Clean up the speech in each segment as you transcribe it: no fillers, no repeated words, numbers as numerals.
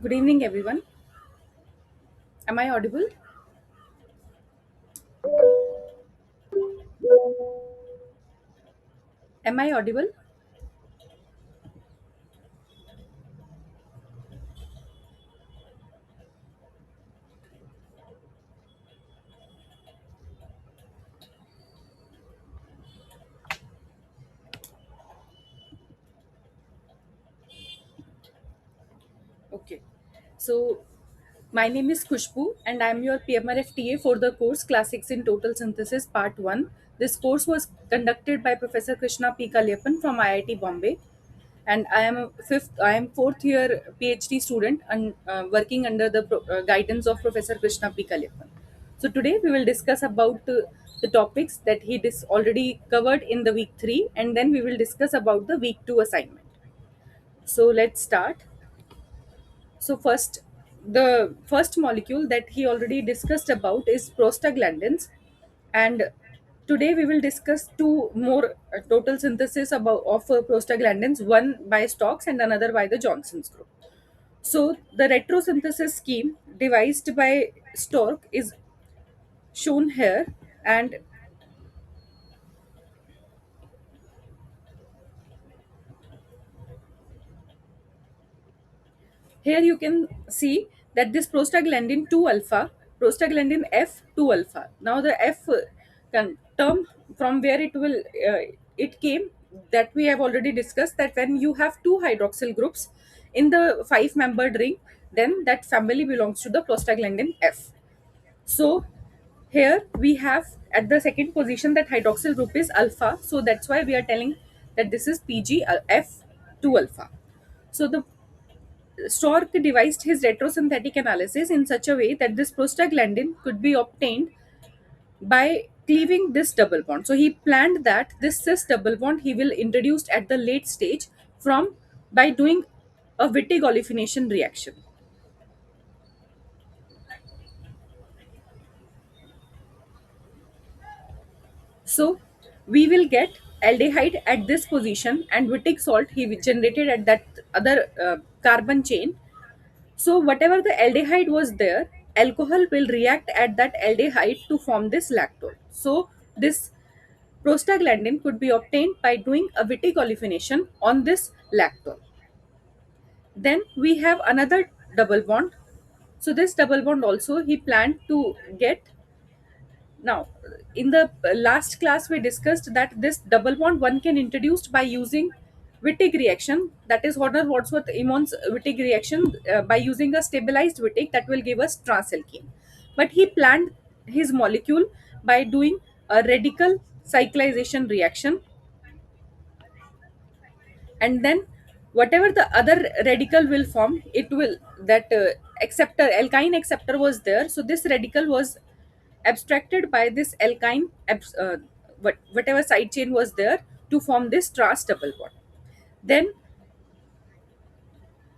Good evening, everyone. Am I audible? Am I audible? Okay. So, my name is Kushbu, and I am your PMRFTA for the course Classics in Total Synthesis Part 1. This course was conducted by Professor Krishna P. Kalyapan from IIT Bombay, and I am fourth year PhD student and working under the guidance of Professor Krishna P. Kalyapan. So, today we will discuss about the topics that already covered in the week 3, and then we will discuss about the week 2 assignment. So, let's start. So the first molecule that he already discussed about is prostaglandins, and today we will discuss two more total synthesis about of prostaglandins, one by Stokes and another by the Johnson's group. So the retrosynthesis scheme devised by Stork is shown here, and here you can see that this prostaglandin 2 alpha, prostaglandin F2 alpha. Now the F term from where it came, that we have already discussed, that when you have two hydroxyl groups in the five membered ring, then that family belongs to the prostaglandin F. So here we have at the second position that hydroxyl group is alpha. So that's why we are telling that this is PgF2 alpha. So the Stork devised his retrosynthetic analysis in such a way that this prostaglandin could be obtained by cleaving this double bond. So he planned that this cis double bond he will introduce at the late stage from by doing a Wittig olefination reaction. So we will get aldehyde at this position and Wittig salt he generated at that other carbon chain. So whatever the aldehyde was there, alcohol will react at that aldehyde to form this lactone. So this prostaglandin could be obtained by doing a Wittig olefination on this lactone. Then we have another double bond. So this double bond also he planned to get. Now, in the last class, we discussed that this double bond one can introduced by using Wittig reaction, that is Horner Wadsworth Emon's Wittig reaction, by using a stabilized Wittig that will give us transalkene. But he planned his molecule by doing a radical cyclization reaction, and then whatever the other radical will form, it will that acceptor alkyne acceptor was there, so this radical was abstracted by this whatever side chain was there to form this trans double bond. Then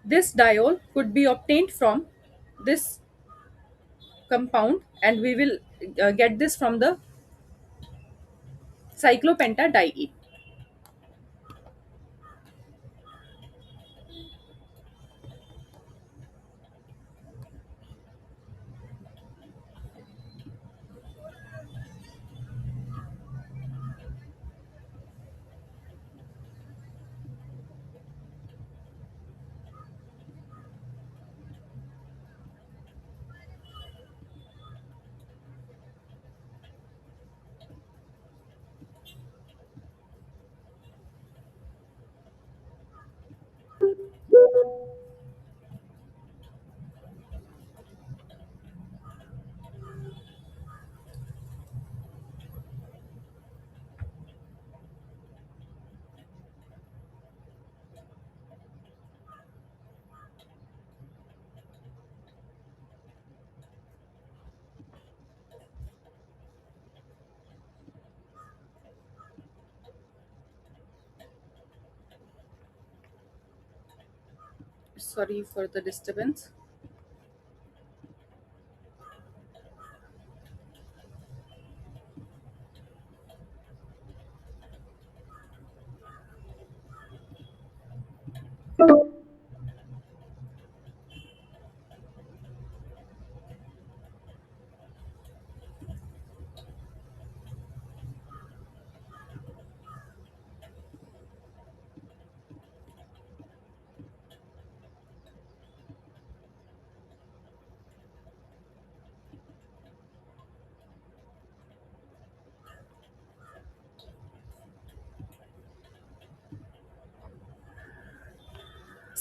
this diol could be obtained from this compound, and we will get this from the cyclopenta die. Sorry for the disturbance.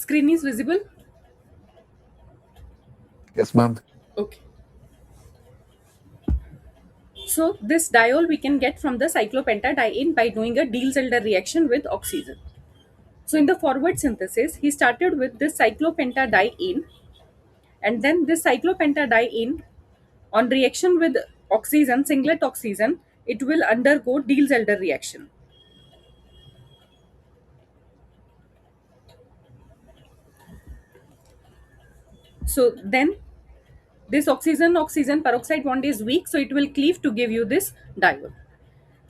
Screen is visible? Yes, ma'am. Okay. So this diol we can get from the cyclopentadiene by doing a Diels-Alder reaction with oxygen. So in the forward synthesis, he started with this cyclopentadiene, and then this cyclopentadiene on reaction with oxygen, singlet oxygen, it will undergo Diels-Alder reaction. So then this oxygen oxygen peroxide bond is weak, so it will cleave to give you this diol.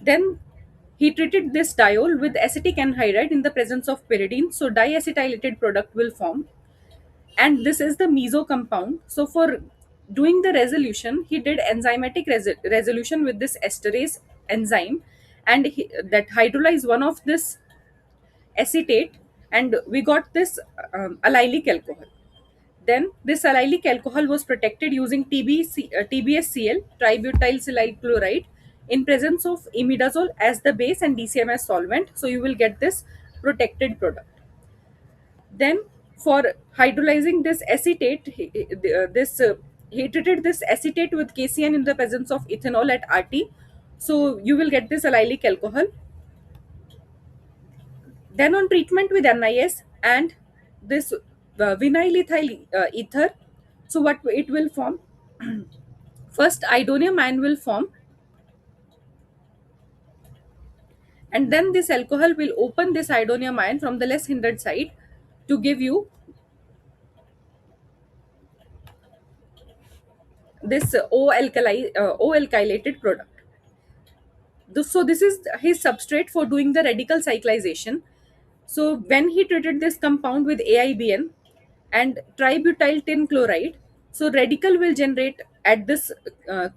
Then he treated this diol with acetic anhydride in the presence of pyridine, so diacetylated product will form, and this is the meso compound. So for doing the resolution, he did enzymatic resolution with this esterase enzyme, and that hydrolyzed one of this acetate, and we got this allylic alcohol. Then this allylic alcohol was protected using TBSCl, tributylsilyl chloride, in presence of imidazole as the base and DCM as solvent. So you will get this protected product. Then for hydrolyzing this acetate, he treated this acetate with KCN in the presence of ethanol at RT. So you will get this allylic alcohol. Then on treatment with NIS and this vinyl ethyl ether, so what it will form? First, idonium ion will form, and then this alcohol will open this idonium ion from the less hindered side to give you this O alkylated product. So this is his substrate for doing the radical cyclization. So when he treated this compound with AIBN and tributyl tin chloride, so radical will generate at this uh,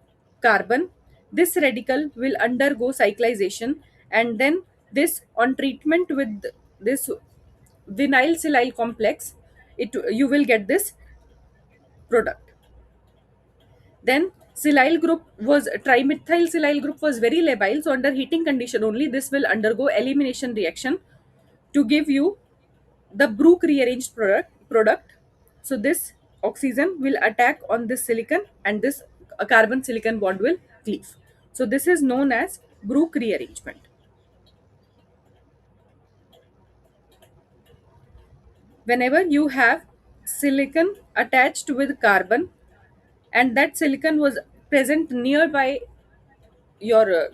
carbon. This radical will undergo cyclization, and then this on treatment with this vinyl silyl complex, it you will get this product. Then silyl group was trimethyl silyl group was very labile, so under heating condition only this will undergo elimination reaction to give you the Brook rearranged product. So this oxygen will attack on this silicon, and this carbon silicon bond will cleave. So this is known as Brook rearrangement. Whenever you have silicon attached with carbon and that silicon was present nearby your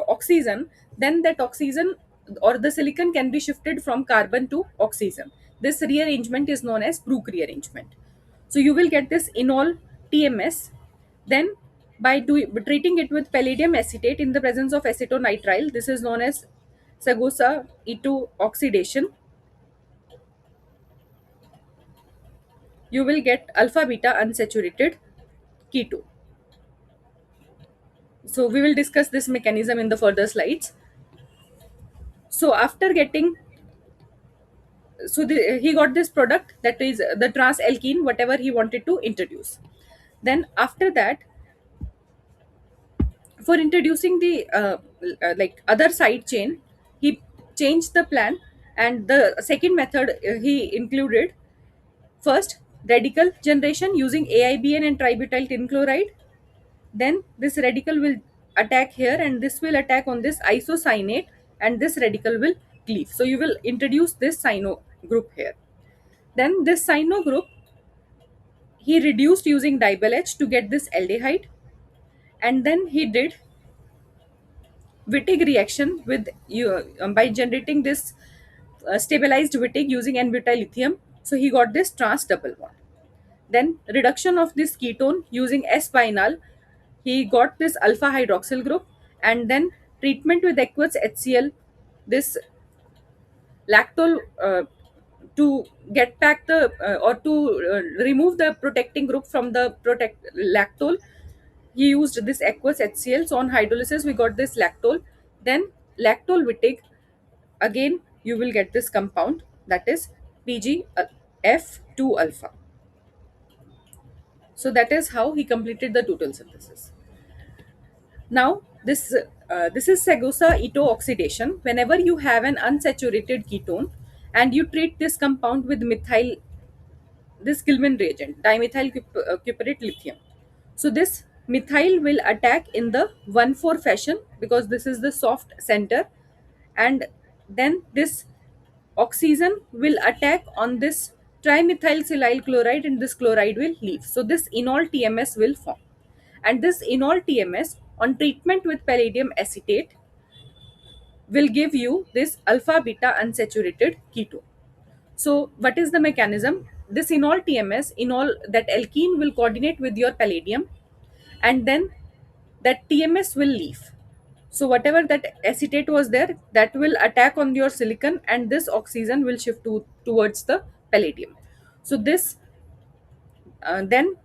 oxygen, then that oxygen or the silicon can be shifted from carbon to oxygen. This rearrangement is known as Brook rearrangement. So you will get this enol TMS. Then by treating it with palladium acetate in the presence of acetonitrile, this is known as Sagosa E2 oxidation, you will get alpha beta unsaturated keto. So we will discuss this mechanism in the further slides. So after getting, he got this product, that is the trans alkene whatever he wanted to introduce. Then after that, for introducing the like other side chain, he changed the plan, and the second method he included first radical generation using AIBN and tributyl tin chloride. Then this radical will attack here, and this will attack on this isocyanate, and this radical will cleave. So you will introduce this cyano group here. Then this cyano group he reduced using dibyl H to get this aldehyde, and then he did Wittig reaction with you by generating this stabilized Wittig using n-butyl lithium. So he got this trans double bond. Then reduction of this ketone using S-bienal, he got this alpha hydroxyl group, and then treatment with aqueous HCl, this lactol to get back the or to remove the protecting group from the protect lactol. He used this aqueous HCl. So on hydrolysis, we got this lactol. Then lactol Wittig, again you will get this compound, that is PgF2 alpha. So that is how he completed the total synthesis. Now this is Sagosa Ito oxidation. Whenever you have an unsaturated ketone and you treat this compound with methyl, this Gilman reagent, dimethyl cuprate lithium. So this methyl will attack in the 1,4 fashion because this is the soft center, and then this oxygen will attack on this trimethyl silyl chloride and this chloride will leave. So this enol TMS will form. And this enol TMS on treatment with palladium acetate will give you this alpha beta unsaturated ketone. So, what is the mechanism? This enol TMS, enol, that alkene will coordinate with your palladium, and then that TMS will leave. So, whatever that acetate was there, that will attack on your silicon, and this oxygen will shift towards the palladium. So, this then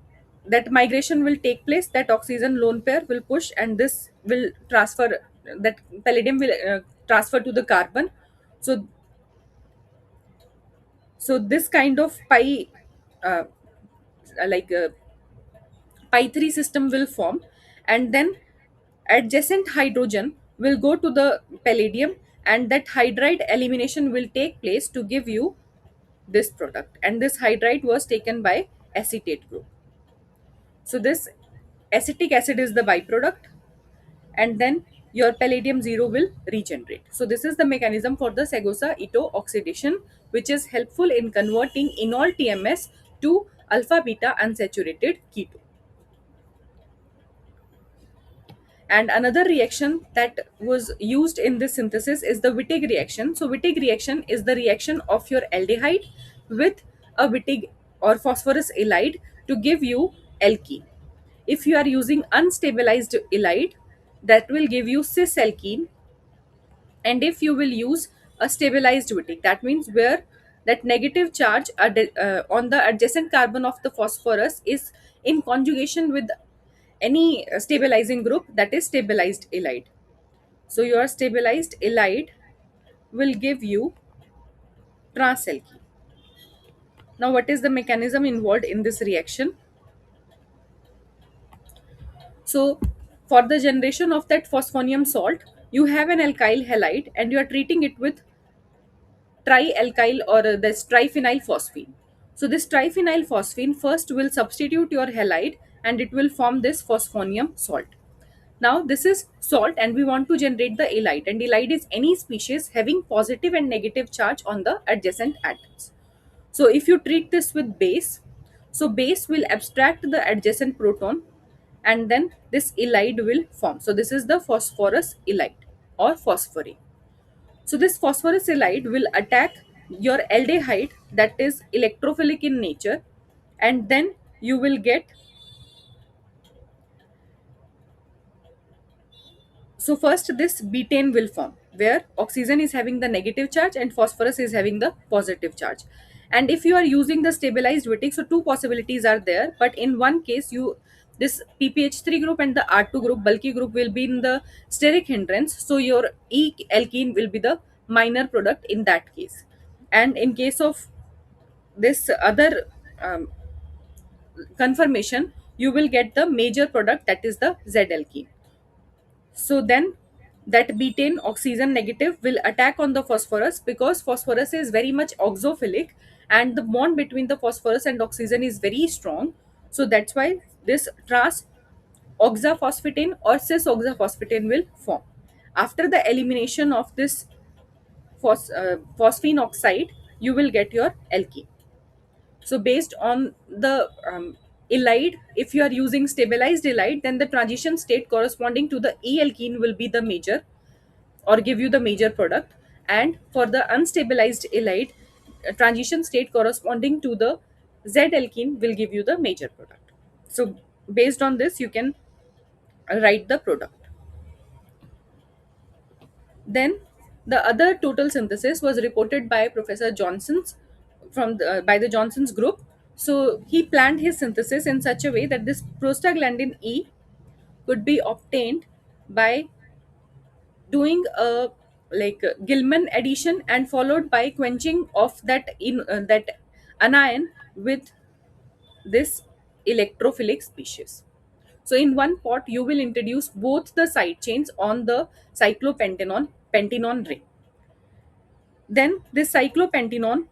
that migration will take place. That oxygen lone pair will push, and this will transfer. That palladium will transfer to the carbon. So, this kind of uh, like pi 3 system will form, and then adjacent hydrogen will go to the palladium, and that hydride elimination will take place to give you this product, and this hydride was taken by acetate group. So this acetic acid is the byproduct, and then your palladium zero will regenerate. So this is the mechanism for the Sagosa Ito oxidation, which is helpful in converting enol TMS to alpha beta unsaturated ketone. And another reaction that was used in this synthesis is the Wittig reaction. So Wittig reaction is the reaction of your aldehyde with a Wittig or phosphorus halide to give you alkene. If you are using unstabilized halide, that will give you cis alkene. And if you will use a stabilized Wittig, that means where that negative charge on the adjacent carbon of the phosphorus is in conjugation with any stabilizing group, that is stabilized halide. So your stabilized halide will give you transalkene. Now what is the mechanism involved in this reaction? So for the generation of that phosphonium salt, you have an alkyl halide and you are treating it with trialkyl or this triphenyl phosphine. So this triphenyl phosphine first will substitute your halide and it will form this phosphonium salt. Now this is salt and we want to generate the halide, and halide is any species having positive and negative charge on the adjacent atoms. So if you treat this with base, so base will abstract the adjacent proton and then this halide will form. So this is the phosphorus halide or phosphorine. So this phosphorus halide will attack your aldehyde that is electrophilic in nature, and then you will get. So first this butane will form where oxygen is having the negative charge and phosphorus is having the positive charge. And if you are using the stabilized Wittig, so two possibilities are there. But in one case, you this PPH3 group and the R2 group, bulky group, will be in the steric hindrance. So your E alkene will be the minor product in that case. And in case of this other um, conformation, you will get the major product, that is the Z alkene. So then that betaine oxygen negative will attack on the phosphorus because phosphorus is very much oxophilic and the bond between the phosphorus and oxygen is very strong. So that's why this trans oxaphosphatane or cis oxaphosphatane will form. After the elimination of this phosphine oxide, you will get your alkene. So based on the halide, if you are using stabilized halide, then the transition state corresponding to the E alkene will be the major or give you the major product. And for the unstabilized halide, transition state corresponding to the Z alkene will give you the major product. So based on this, you can write the product. Then the other total synthesis was reported by Professor Johnson's by the Johnson's group. So he planned his synthesis in such a way that this prostaglandin E could be obtained by doing a Gilman addition and followed by quenching of that anion with this electrophilic species. So in one pot, you will introduce both the side chains on the cyclopentanone pentanone ring. Then this cyclopentanone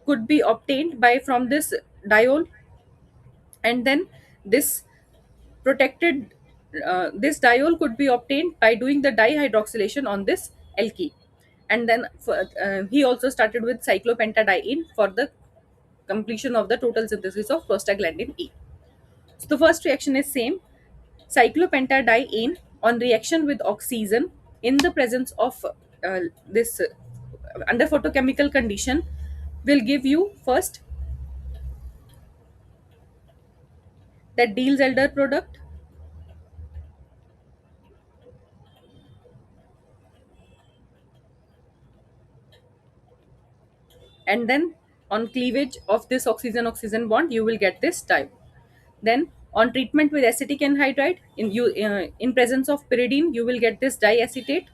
could be obtained by from this diol, and then this protected this diol could be obtained by doing the dihydroxylation on this alkene. And then he also started with cyclopentadiene for the completion of the total synthesis of prostaglandin E. So the first reaction is same. Cyclopentadiene on reaction with oxygen in the presence of this under photochemical condition will give you first that Diels-Alder product, and then on cleavage of this oxygen oxygen bond you will get this diol. Then on treatment with acetic anhydride in presence of pyridine you will get this diacetate.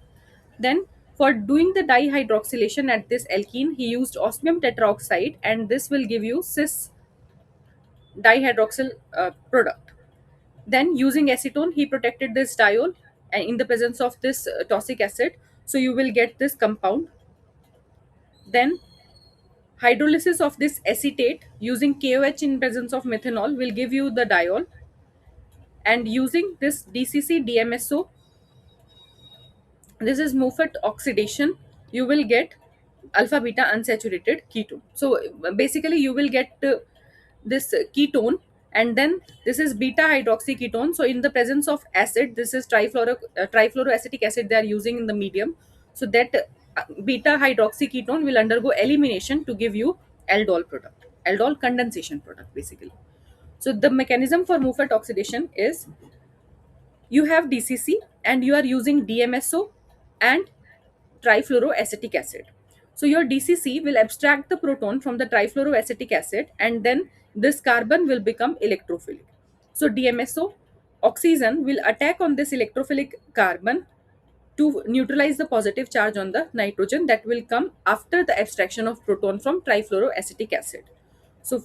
Then for doing the dihydroxylation at this alkene he used osmium tetroxide, and this will give you cis dihydroxyl product. Then using acetone he protected this diol in the presence of this toxic acid, so you will get this compound. Then hydrolysis of this acetate using KOH in presence of methanol will give you the diol, and using this DCC DMSO, this is Moffat oxidation, you will get alpha beta unsaturated ketone. So basically you will get this ketone, and then this is beta hydroxy ketone. So in the presence of acid, this is trifluoroacetic acid they are using in the medium, so that beta hydroxy ketone will undergo elimination to give you aldol product, aldol condensation product basically. So the mechanism for Moffat oxidation is you have DCC and you are using DMSO and trifluoroacetic acid. So your DCC will abstract the proton from the trifluoroacetic acid, and then this carbon will become electrophilic. So DMSO oxygen will attack on this electrophilic carbon to neutralize the positive charge on the nitrogen that will come after the abstraction of proton from trifluoroacetic acid. So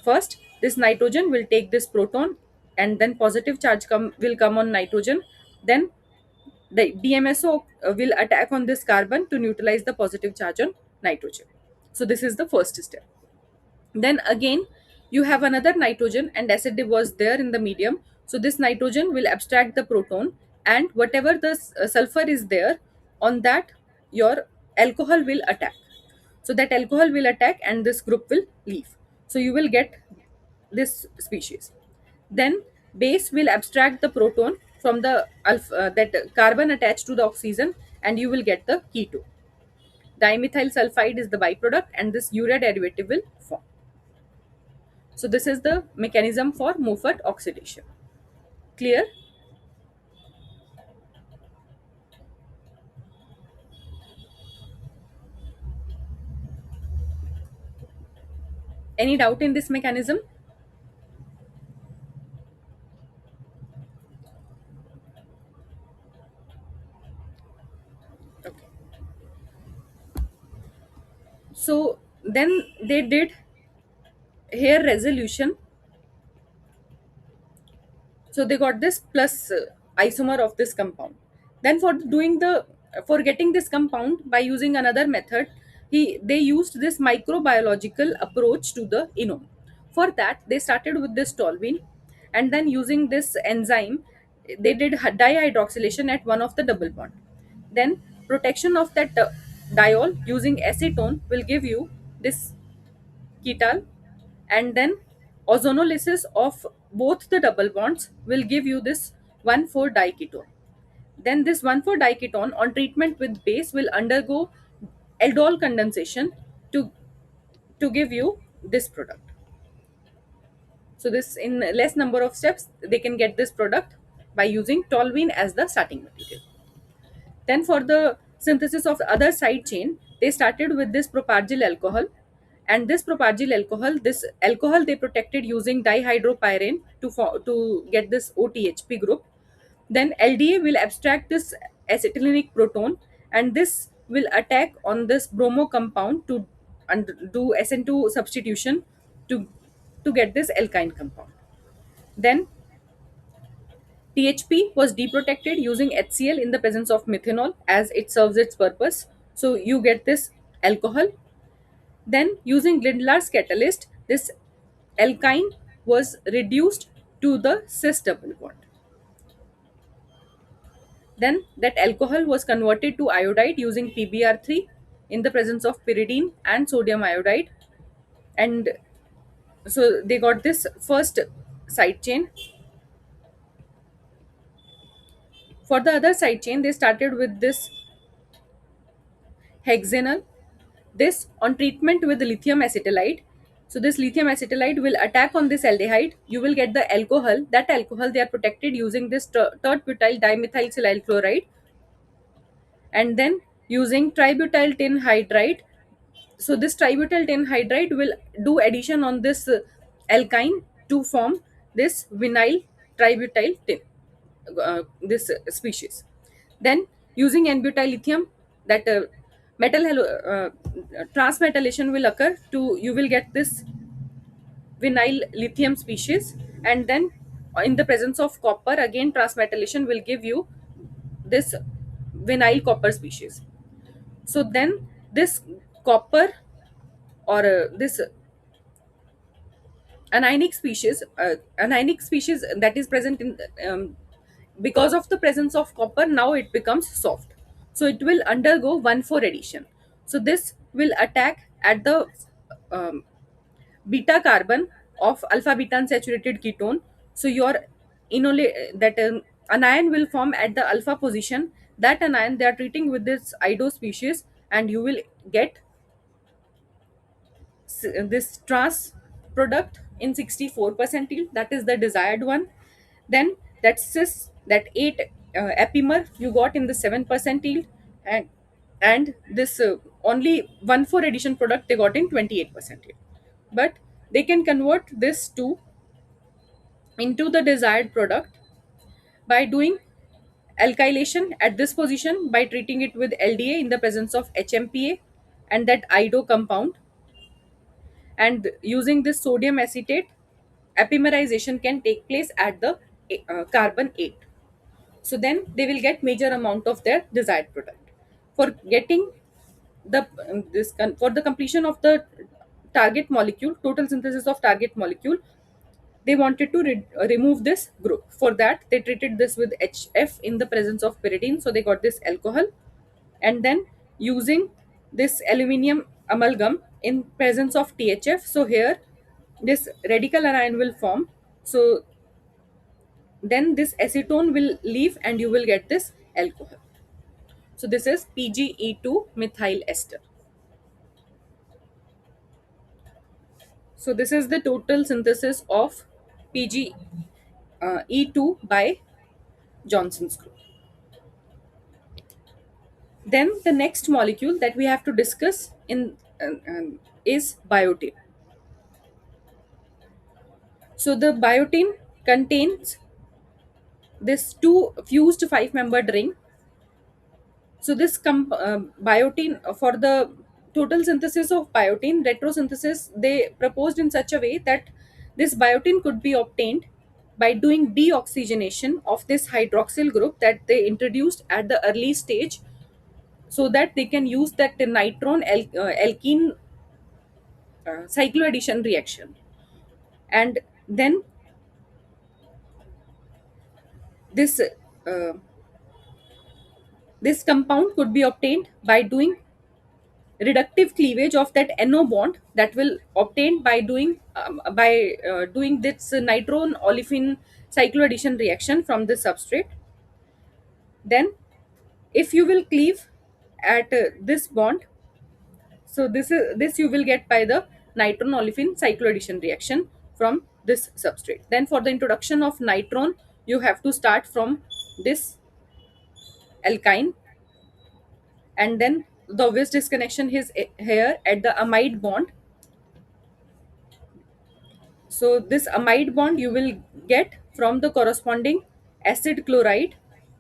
first this nitrogen will take this proton, and then positive charge will come on nitrogen. Then the DMSO will attack on this carbon to neutralize the positive charge on nitrogen. So this is the first step. Then again you have another nitrogen and acid was there in the medium. So this nitrogen will abstract the proton, and whatever the sulfur is there on that, your alcohol will attack. So that alcohol will attack and this group will leave. So you will get this species. Then base will abstract the proton from the that carbon attached to the oxygen, and you will get the ketone. Dimethyl sulfide is the byproduct, and this urea derivative will form. So this is the mechanism for Moffat oxidation. Clear? Any doubt in this mechanism? Okay. So then they did hair resolution. So they got this plus isomer of this compound. Then for getting this compound by using another method, they used this microbiological approach to the enome. For that they started with this toluene, and then using this enzyme they did dihydroxylation at one of the double bond. Then protection of that diol using acetone will give you this ketal, and then ozonolysis of both the double bonds will give you this 1,4 diketone. Then this 1,4 diketone on treatment with base will undergo aldol condensation to give you this product. So this in less number of steps they can get this product by using toluene as the starting material. Then for the synthesis of the other side chain, they started with this propargyl alcohol. And this propargyl alcohol, they protected using dihydropyrene to get this OTHP group. Then LDA will abstract this acetylenic proton, and this will attack on this bromo compound to do SN2 substitution to get this alkyne compound. Then THP was deprotected using HCl in the presence of methanol as it serves its purpose. So you get this alcohol. Then, using Lindlar's catalyst, this alkyne was reduced to the cis double bond. Then, that alcohol was converted to iodide using PBr3 in the presence of pyridine and sodium iodide. And so they got this first side chain. For the other side chain, they started with this hexanal. This on treatment with lithium acetylide. So this lithium acetylide will attack on this aldehyde. You will get the alcohol. That alcohol they are protected using this third butyl dimethyl silyl chloride, and then using tributyl tin hydride. So this tributyl tin hydride will do addition on this alkyne to form this vinyl tributyl tin, this species. Then using n-butyl lithium, that transmetallation will occur to, you will get this vinyl lithium species. And then in the presence of copper, again transmetallation will give you this vinyl copper species. So then this copper, or this anionic species that is present in, because of the presence of copper, now it becomes soft, so it will undergo 1,4 addition. So this will attack at the um, beta carbon of alpha beta unsaturated ketone. So your that anion will form at the alpha position. That anion they are treating with this ido species, and you will get this trans product in 64 percentile. That is the desired one. Then that cis, that 8 epimer you got in the 7 percentile, and this only 1,4 addition product they got in 28 percentile. But they can convert this to into the desired product by doing alkylation at this position, by treating it with LDA in the presence of HMPA and that ido compound, and using this sodium acetate, epimerization can take place at the carbon 8. So then they will get major amount of their desired product. For getting the for the completion of the target molecule, total synthesis of target molecule, they wanted to remove this group. For that, they treated this with HF in the presence of pyridine, so they got this alcohol. And then using this aluminium amalgam in presence of THF, so here this radical anion will form. So then this acetone will leave and you will get this alcohol. So this is PgE2 methyl ester. So this is the total synthesis of PgE2 by Johnson's group. Then the next molecule that we have to discuss in is biotin. So the biotin contains this two fused five-membered ring. So this biotin, for the total synthesis of biotin, retrosynthesis, they proposed in such a way that this biotin could be obtained by doing deoxygenation of this hydroxyl group that they introduced at the early stage, so that they can use that nitron alkene cycloaddition reaction. And then this uh, this compound could be obtained by doing reductive cleavage of that NO bond, that will obtained by doing this nitron olefin cycloaddition reaction from this substrate. Then if you will cleave at this bond, so this you will get by the nitron olefin cycloaddition reaction from this substrate. Then for the introduction of nitron, you have to start from this alkyne, and then the obvious disconnection is here at the amide bond. So this amide bond you will get from the corresponding acid chloride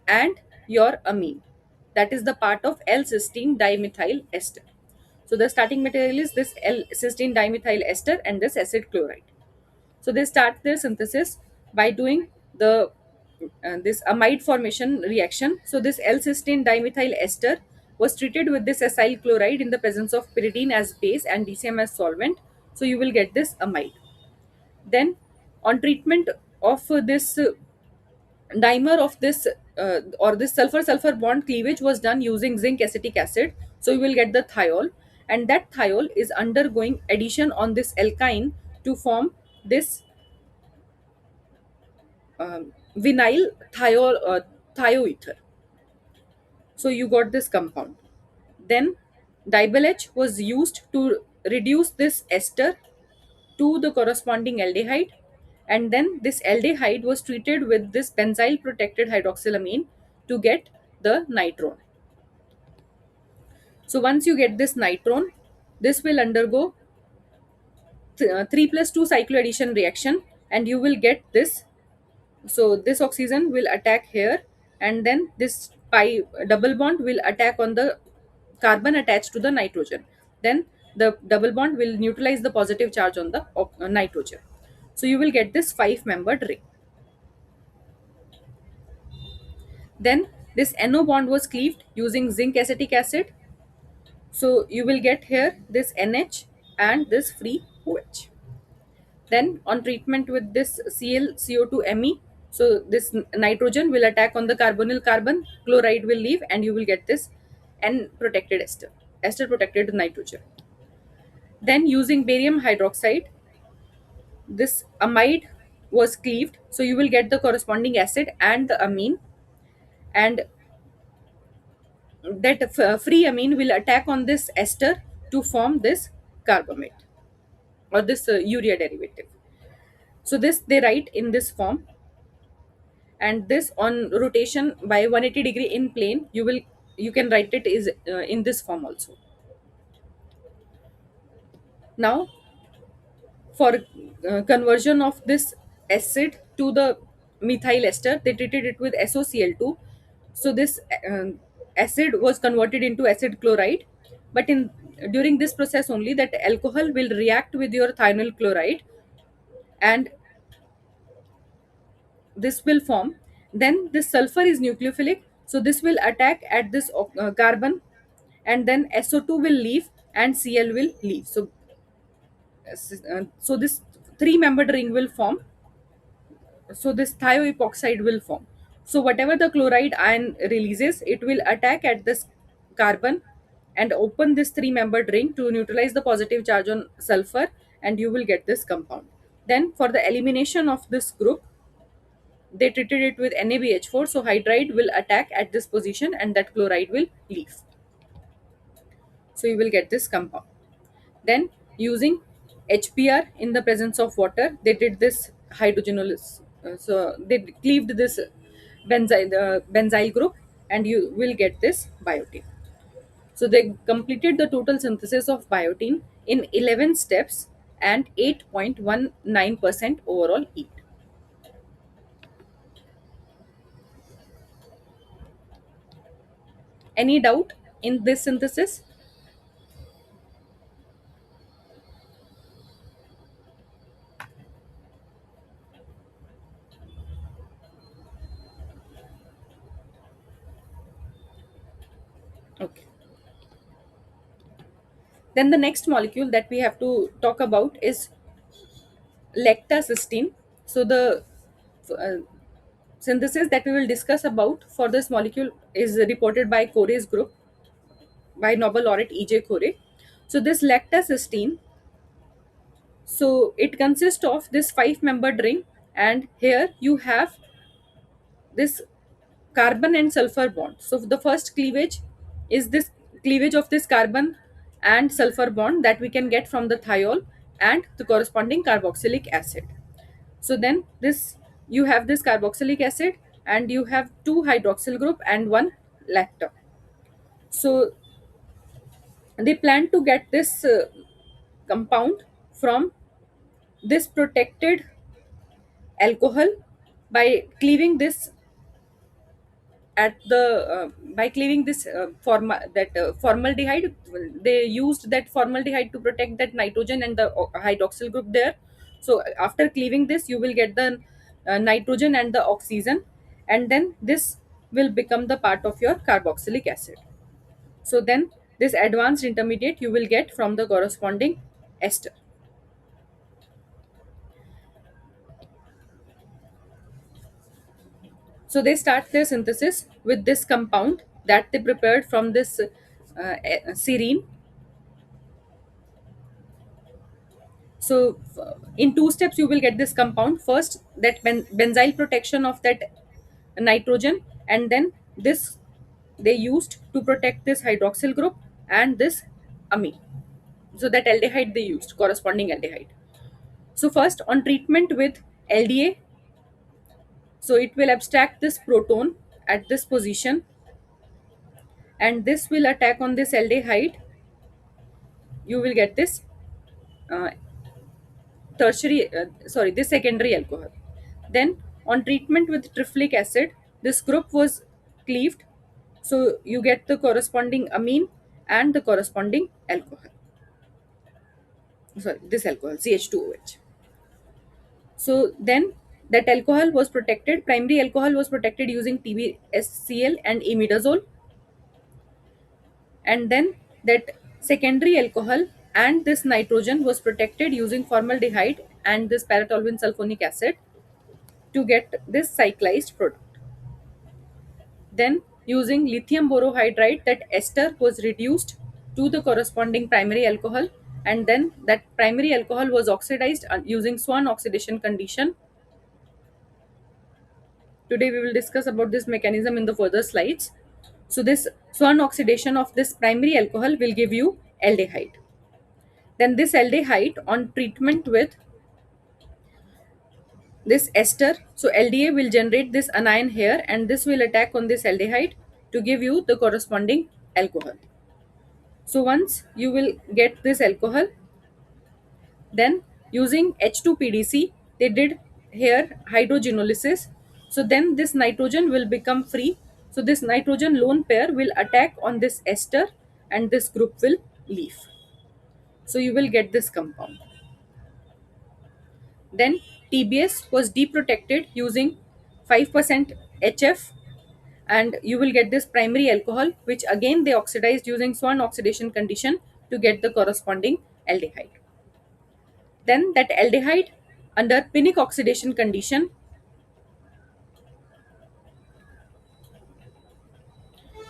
and your amine. That is the part of L-cysteine dimethyl ester. So the starting material is this L-cysteine dimethyl ester and this acid chloride. So they start their synthesis by doing the this amide formation reaction. So this L-cysteine dimethyl ester was treated with this acyl chloride in the presence of pyridine as base and DCM as solvent. So you will get this amide. Then, on treatment of this dimer of this or this sulfur sulfur bond cleavage was done using zinc acetic acid. So you will get the thiol, and that thiol is undergoing addition on this alkyne to form this vinyl thioether. So you got this compound. Then dibelech was used to reduce this ester to the corresponding aldehyde, and then this aldehyde was treated with this benzyl protected hydroxylamine to get the nitrone. So once you get this nitrone, this will undergo 3 plus 2 cycloaddition reaction, and you will get this. So this oxygen will attack here, and then this pi double bond will attack on the carbon attached to the nitrogen. Then the double bond will neutralize the positive charge on the nitrogen. So you will get this 5-membered ring. Then this NO bond was cleaved using zinc acetic acid. So you will get here this NH and this free OH. Then on treatment with this ClCO2Me, so this nitrogen will attack on the carbonyl carbon, chloride will leave, and you will get this N protected ester, ester protected nitrogen. Then using barium hydroxide, this amide was cleaved, so you will get the corresponding acid and the amine, and that free amine will attack on this ester to form this carbamate or this urea derivative. So this they write in this form, and this on rotation by 180-degree in plane, you can write it is in this form also. Now for conversion of this acid to the methyl ester, they treated it with SOCl2. So this acid was converted into acid chloride, but in during this process only, that alcohol will react with your thionyl chloride, and this will form. Then this sulfur is nucleophilic, so this will attack at this carbon, and then SO2 will leave and Cl will leave. So so this 3-membered ring will form. So this thioepoxide will form. So whatever the chloride ion releases, it will attack at this carbon and open this 3-membered ring to neutralize the positive charge on sulfur, and you will get this compound. Then for the elimination of this group, they treated it with NaBH4, so hydride will attack at this position and that chloride will leave. So you will get this compound. Then using HBr in the presence of water, they did this hydrogenolysis. So they cleaved this benzyl group, and you will get this biotin. So they completed the total synthesis of biotin in 11 steps and 8.19% overall yield. Any doubt in this synthesis? Okay. Then the next molecule that we have to talk about is lactacystine. So the uh, synthesis that we will discuss about for this molecule is reported by Core's group, by Nobel laureate E.J. Core. So this lactacystine, so it consists of this 5-membered ring, and here you have this carbon and sulfur bond. So the first cleavage is this cleavage of this carbon and sulfur bond that we can get from the thiol and the corresponding carboxylic acid. So then this, you have this carboxylic acid, and you have 2 hydroxyl group and 1 lactam. So they plan to get this compound from this protected alcohol by cleaving this at the by cleaving this formaldehyde. They used that formaldehyde to protect that nitrogen and the hydroxyl group there. So after cleaving this, you will get the nitrogen and the oxygen, and then this will become the part of your carboxylic acid. So then this advanced intermediate you will get from the corresponding ester. So they start their synthesis with this compound that they prepared from this serine. So in two steps you will get this compound. First, that benzyl protection of that nitrogen, and then this they used to protect this hydroxyl group and this amine. So that aldehyde they used, corresponding aldehyde. So first, on treatment with LDA, so it will abstract this proton at this position, and this will attack on this aldehyde. You will get this uh, this secondary alcohol. Then on treatment with triflic acid, this group was cleaved, so you get the corresponding amine and the corresponding alcohol. Sorry, this alcohol CH2OH. So then that alcohol was protected. Primary alcohol was protected using TbSCl and imidazole, and then that secondary alcohol and this nitrogen was protected using formaldehyde and this paratoluene sulfonic acid to get this cyclized product. Then, using lithium borohydride, that ester was reduced to the corresponding primary alcohol, and then that primary alcohol was oxidized using Swan oxidation condition. Today, we will discuss about this mechanism in the further slides. So, this Swan oxidation of this primary alcohol will give you aldehyde. Then, this aldehyde on treatment with this ester, so LDA will generate this anion here, and this will attack on this aldehyde to give you the corresponding alcohol. So once you will get this alcohol, then using H2PDC, they did here hydrogenolysis. So then this nitrogen will become free. So this nitrogen lone pair will attack on this ester and this group will leave. So you will get this compound. Then TBS was deprotected using 5% HF, and you will get this primary alcohol, which again they oxidized using Swan oxidation condition to get the corresponding aldehyde. Then that aldehyde under Pinnick oxidation condition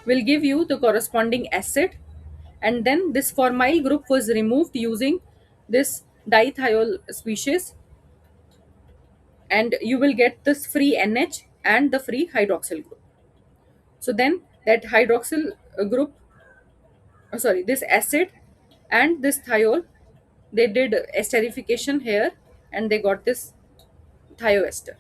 will give you the corresponding acid, and then this formyl group was removed using this dithiol species, and you will get this free NH and the free hydroxyl group. So then that hydroxyl group, this acid and this thiol, they did esterification here and they got this thioester.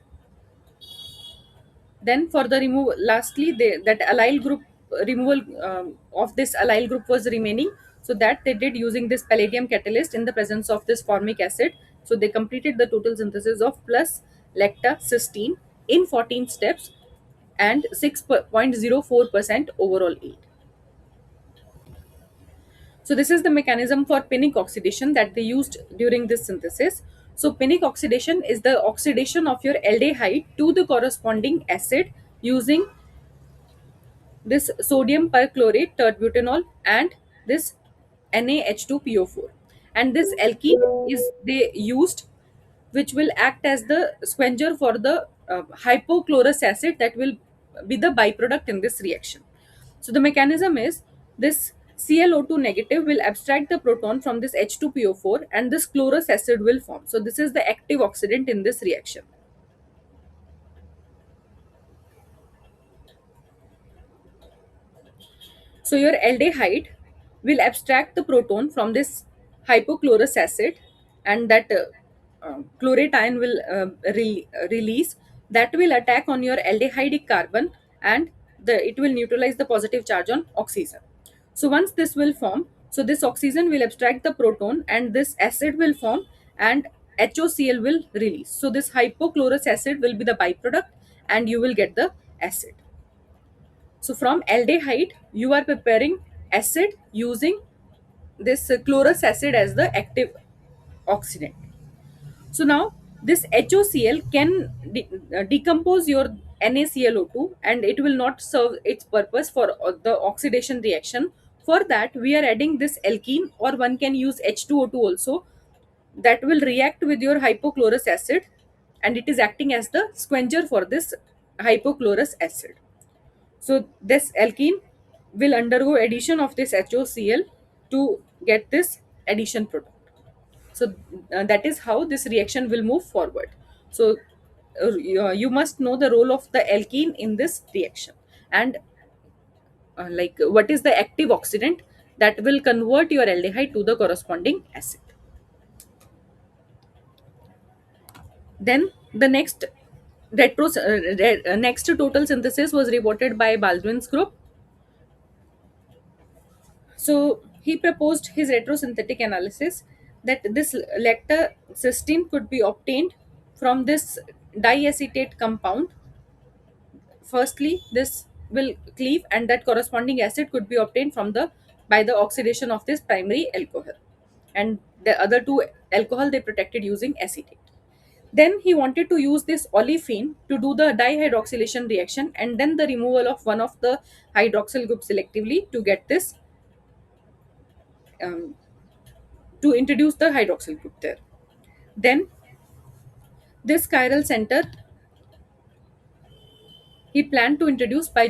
Then for the removal, lastly, that allyl group removal of this allyl group was remaining. So that they did using this palladium catalyst in the presence of this formic acid. So they completed the total synthesis of plus lacta cysteine in 14 steps and 6.04% overall yield. So this is the mechanism for Pinnick oxidation that they used during this synthesis. So Pinnick oxidation is the oxidation of your aldehyde to the corresponding acid using this sodium perchlorate tert-butanol and this NaH2PO4. And this alkene is they used, which will act as the squenger for the hypochlorous acid that will be the byproduct in this reaction. So the mechanism is this ClO2 negative will abstract the proton from this H2PO4 and this chlorous acid will form. So this is the active oxidant in this reaction. So your aldehyde will abstract the proton from this hypochlorous acid, and that chlorate ion will release, that will attack on your aldehydic carbon, and it will neutralize the positive charge on oxygen. So once this will form, so this oxygen will abstract the proton and this acid will form and HOCl will release. So this hypochlorous acid will be the byproduct and you will get the acid. So from aldehyde, you are preparing acid using this chlorous acid as the active oxidant. So now this HOCl can decompose your NaClO2 and it will not serve its purpose for the oxidation reaction For that, we are adding this alkene, or one can use H2O2 also, that will react with your hypochlorous acid, and it is acting as the squenger for this hypochlorous acid. So this alkene will undergo addition of this HOCl to get this addition product. So that is how this reaction will move forward. So you must know the role of the alkene in this reaction, and like what is the active oxidant that will convert your aldehyde to the corresponding acid. Then the next total synthesis was reported by Baldwin's group. So he proposed his retrosynthetic analysis that this lacta cysteine could be obtained from this diacetate compound. Firstly, this will cleave, and that corresponding acid could be obtained from the by the oxidation of this primary alcohol, and the other two alcohol they protected using acetate. Then he wanted to use this olefin to do the dihydroxylation reaction, and then the removal of one of the hydroxyl group selectively to get this um, to introduce the hydroxyl group there. Then this chiral center he planned to introduce by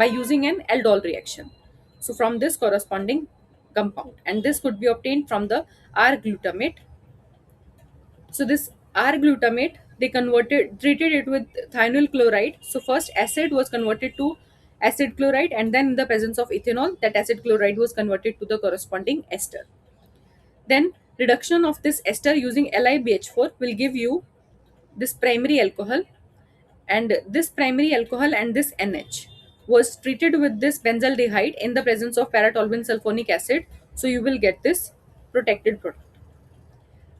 using an aldol reaction. So from this corresponding compound, and this could be obtained from the R glutamate. So this R glutamate they converted treated it with thionyl chloride. So first acid was converted to acid chloride, and then in the presence of ethanol, that acid chloride was converted to the corresponding ester. Then reduction of this ester using LiBH4 will give you this primary alcohol, and this primary alcohol and this NH was treated with this benzaldehyde in the presence of paratoluene sulfonic acid, so you will get this protected product.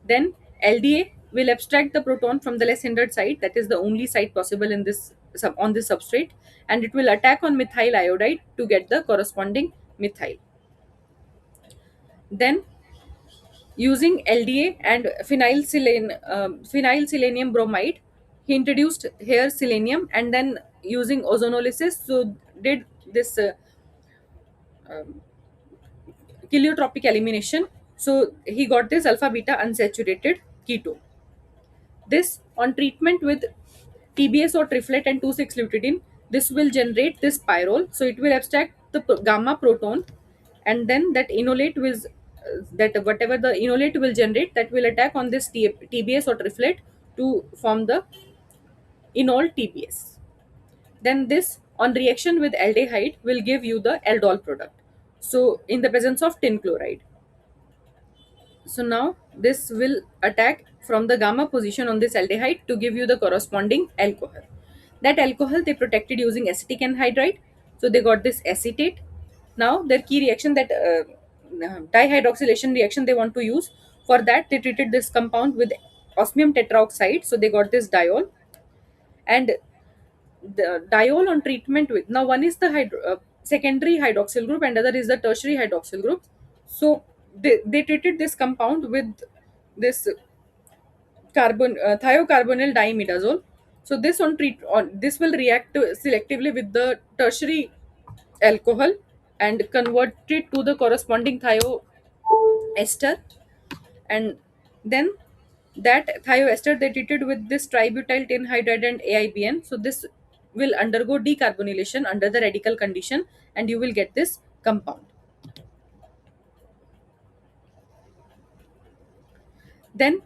Then LDA will abstract the proton from the less hindered site, that is the only site possible in this on this substrate, and it will attack on methyl iodide to get the corresponding methyl. Then using LDA and phenyl selenium bromide, he introduced here selenium, and then using ozonolysis, so did this um, heliotropic elimination. So he got this alpha beta unsaturated ketone. This on treatment with TBS or triplet and 2,6-lutidine, this will generate this pyrrole. So it will abstract the gamma proton, and then that enolate will that whatever the enolate will generate, that will attack on this TBS or triplet to form the enol TBS. Then this on reaction with aldehyde will give you the aldol product. So in the presence of tin chloride. So now this will attack from the gamma position on this aldehyde to give you the corresponding alcohol. That alcohol they protected using acetic anhydride. So they got this acetate. Now their key reaction, that dihydroxylation reaction they want to use. For that they treated this compound with osmium tetraoxide. So they got this diol, and the diol on treatment with, now one is the secondary hydroxyl group and other is the tertiary hydroxyl group. So they treated this compound with this thiocarbonyl diimidazole. So this will react selectively with the tertiary alcohol and convert it to the corresponding thioester, and then that thioester they treated with this tributyl tin hydride and AIBN. So this will undergo decarbonylation under the radical condition, and you will get this compound. Then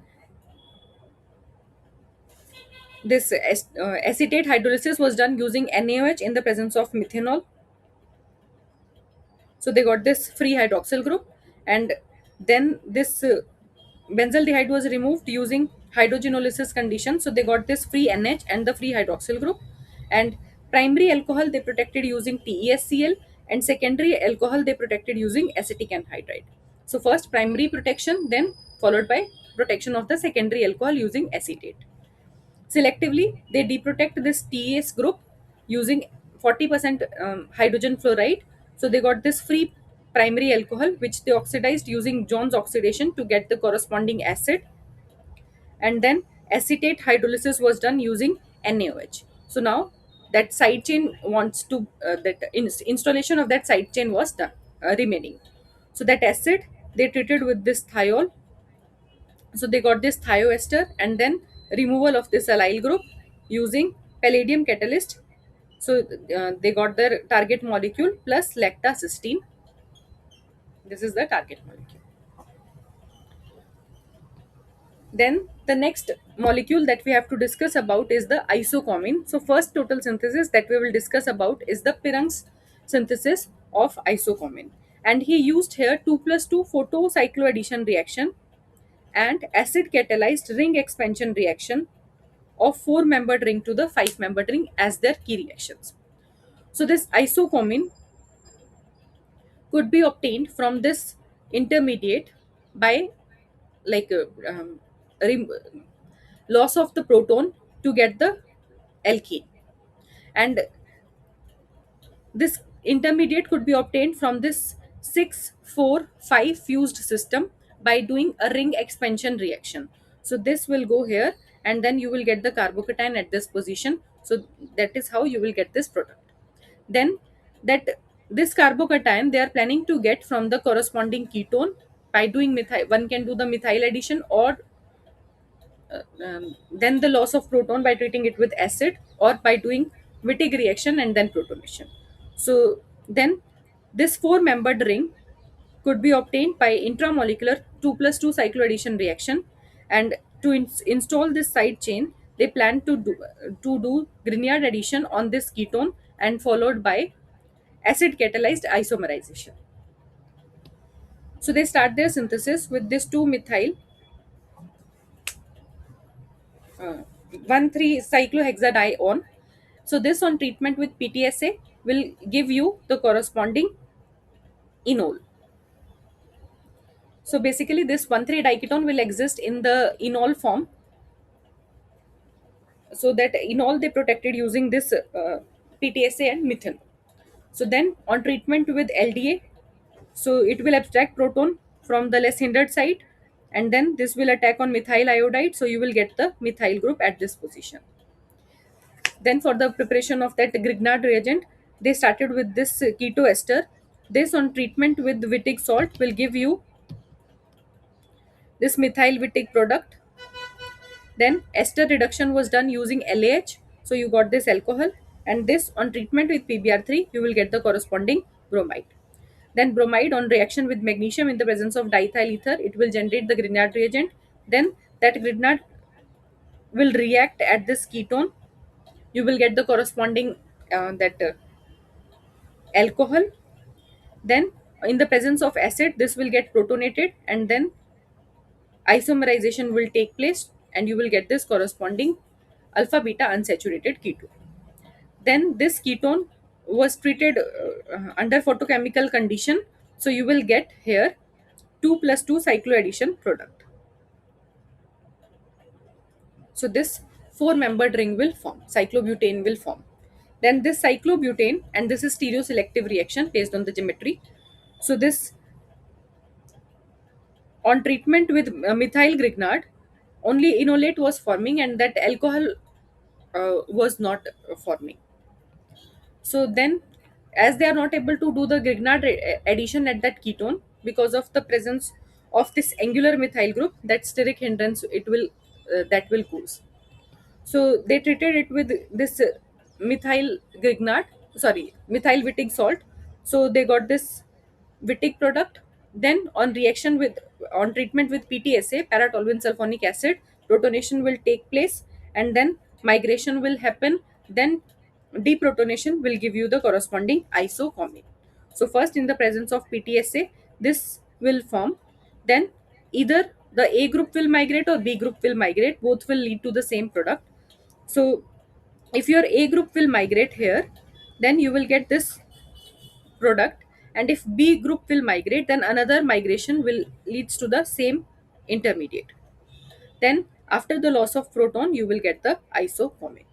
this acetate hydrolysis was done using NaOH in the presence of methanol. So they got this free hydroxyl group, and then this benzaldehyde was removed using hydrogenolysis condition. So they got this free NH and the free hydroxyl group, and primary alcohol they protected using TeSCl, and secondary alcohol they protected using acetic anhydride. So first primary protection, then followed by protection of the secondary alcohol using acetate. Selectively, they deprotect this TAS group using 40% hydrogen fluoride. So they got this free primary alcohol, which they oxidized using Jones oxidation to get the corresponding acid. And then acetate hydrolysis was done using NaOH. So now that side chain wants to, installation of that side chain was done. remaining. So that acid they treated with this thiol. So they got this thioester and then removal of this allyl group using palladium catalyst. So they got their target molecule plus lactacystine. This is the target molecule. Then the next molecule that we have to discuss about is the isocommine. So first total synthesis that we will discuss about is the Pirung's synthesis of isocommine. And he used here 2 plus 2 photocycloaddition reaction and acid catalyzed ring expansion reaction of 4-membered ring to the 5-membered ring as their key reactions. So this isocommine could be obtained from this intermediate by like rem- loss of the proton to get the alkene, and this intermediate could be obtained from this 6 4 5 fused system by doing a ring expansion reaction. So this will go here and then you will get the carbocation at this position. So that is how you will get this product. Then that this carbocation they are planning to get from the corresponding ketone by doing methyl. One can do the methyl addition or then the loss of proton by treating it with acid or by doing Wittig reaction and then protonation. So then this 4-membered ring could be obtained by intramolecular 2 plus 2 cycloaddition reaction, and to install this side chain they plan to do Grignard addition on this ketone and followed by acid catalyzed isomerization. So they start their synthesis with this 2 methyl uh, 1,3 cyclohexadione. So this on treatment with PTSA will give you the corresponding enol. So basically this 1,3 diketone will exist in the enol form. So that enol they protected using this PTSA and methanol. So then on treatment with LDA, so it will abstract proton from the less hindered side and then this will attack on methyl iodide. So you will get the methyl group at this position. Then for the preparation of that Grignard reagent, they started with this keto ester. This on treatment with Wittig salt will give you this methyl Wittig product. Then ester reduction was done using LAH. So you got this alcohol and this on treatment with PBr3, you will get the corresponding bromide. Then bromide on reaction with magnesium in the presence of diethyl ether, it will generate the Grignard reagent. Then that Grignard will react at this ketone. You will get the corresponding that alcohol. Then in the presence of acid this will get protonated and then isomerization will take place and you will get this corresponding alpha beta unsaturated ketone. Then this ketone was treated under photochemical condition, so you will get here 2 plus 2 cycloaddition product. So this 4-membered ring will form, cyclobutane will form. Then this cyclobutane, and this is stereoselective reaction based on the geometry. So this on treatment with methyl Grignard, only enolate was forming and that alcohol was not forming. So then, as they are not able to do the Grignard addition at that ketone because of the presence of this angular methyl group, that steric hindrance it will that will cause. So they treated it with this methyl Grignard, sorry, methyl Wittig salt. So they got this Wittig product. Then on treatment with PTSA, paratoluene sulfonic acid, protonation will take place and then migration will happen. Then deprotonation will give you the corresponding isocommine. So first in the presence of PTSA, this will form. Then either the A group will migrate or B group will migrate. Both will lead to the same product. So if your A group will migrate here, then you will get this product, and if B group will migrate, then another migration will leads to the same intermediate. Then after the loss of proton you will get the isocommine.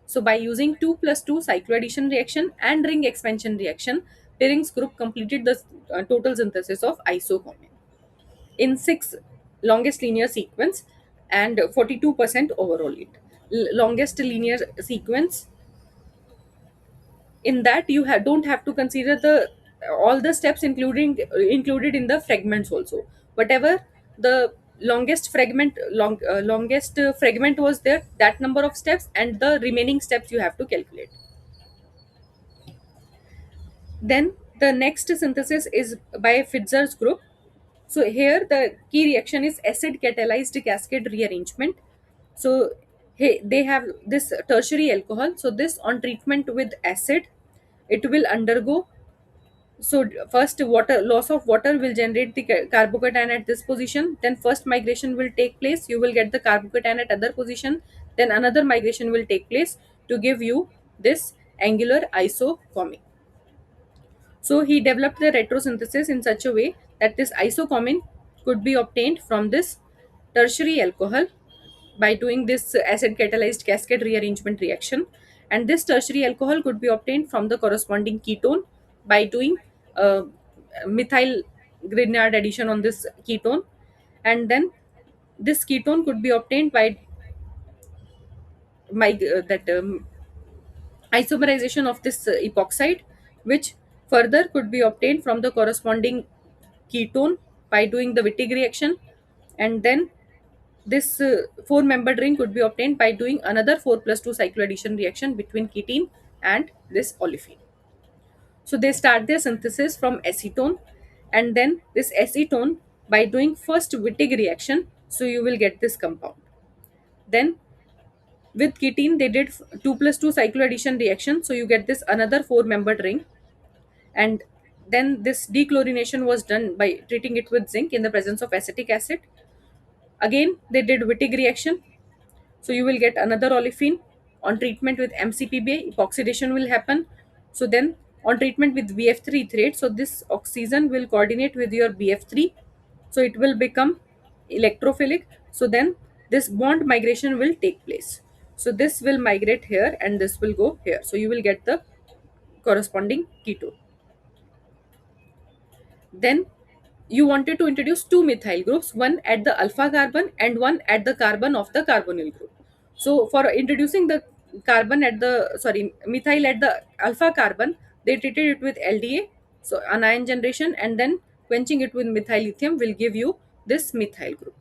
So by using 2 plus 2 cycloaddition reaction and ring expansion reaction, Piring's group completed the total synthesis of isocommine in 6 longest linear sequence and 42% overall yield. Longest linear sequence, in that you don't have to consider the all the steps included in the fragments also. Whatever the longest fragment was there, that number of steps, and the remaining steps you have to calculate. Then the next synthesis is by Fitzger's group. So here the key reaction is acid catalyzed cascade rearrangement. So they have this tertiary alcohol. So this on treatment with acid, it will undergo. So first water loss of water will generate the carbocation at this position. Then first migration will take place. You will get the carbocation at other position. Then another migration will take place to give you this angular isocomming. So he developed the retrosynthesis in such a way that this isocommine could be obtained from this tertiary alcohol by doing this acid catalyzed cascade rearrangement reaction. And this tertiary alcohol could be obtained from the corresponding ketone by doing methyl grignard addition on this ketone. And then this ketone could be obtained by that isomerization of this epoxide, which further could be obtained from the corresponding ketone by doing the Wittig reaction. And then this four membered ring could be obtained by doing another 4 plus 2 cycloaddition reaction between ketene and this olefin. So they start their synthesis from acetone, and then this acetone by doing first Wittig reaction, so you will get this compound. Then with ketene they did 2 plus 2 cycloaddition reaction, so you get this another 4 membered ring. And then this dechlorination was done by treating it with zinc in the presence of acetic acid. Again they did Wittig reaction, so you will get another olefin. On treatment with MCPBA, epoxidation will happen. So then on treatment with BF3 ethylate, so this oxygen will coordinate with your BF3, so it will become electrophilic. So then this bond migration will take place. So this will migrate here and this will go here, so you will get the corresponding ketone. Then you wanted to introduce two methyl groups, one at the alpha carbon and one at the carbon of the carbonyl group. So for introducing the methyl at the alpha carbon, they treated it with LDA, so anion generation, and then quenching it with methyl lithium will give you this methyl group.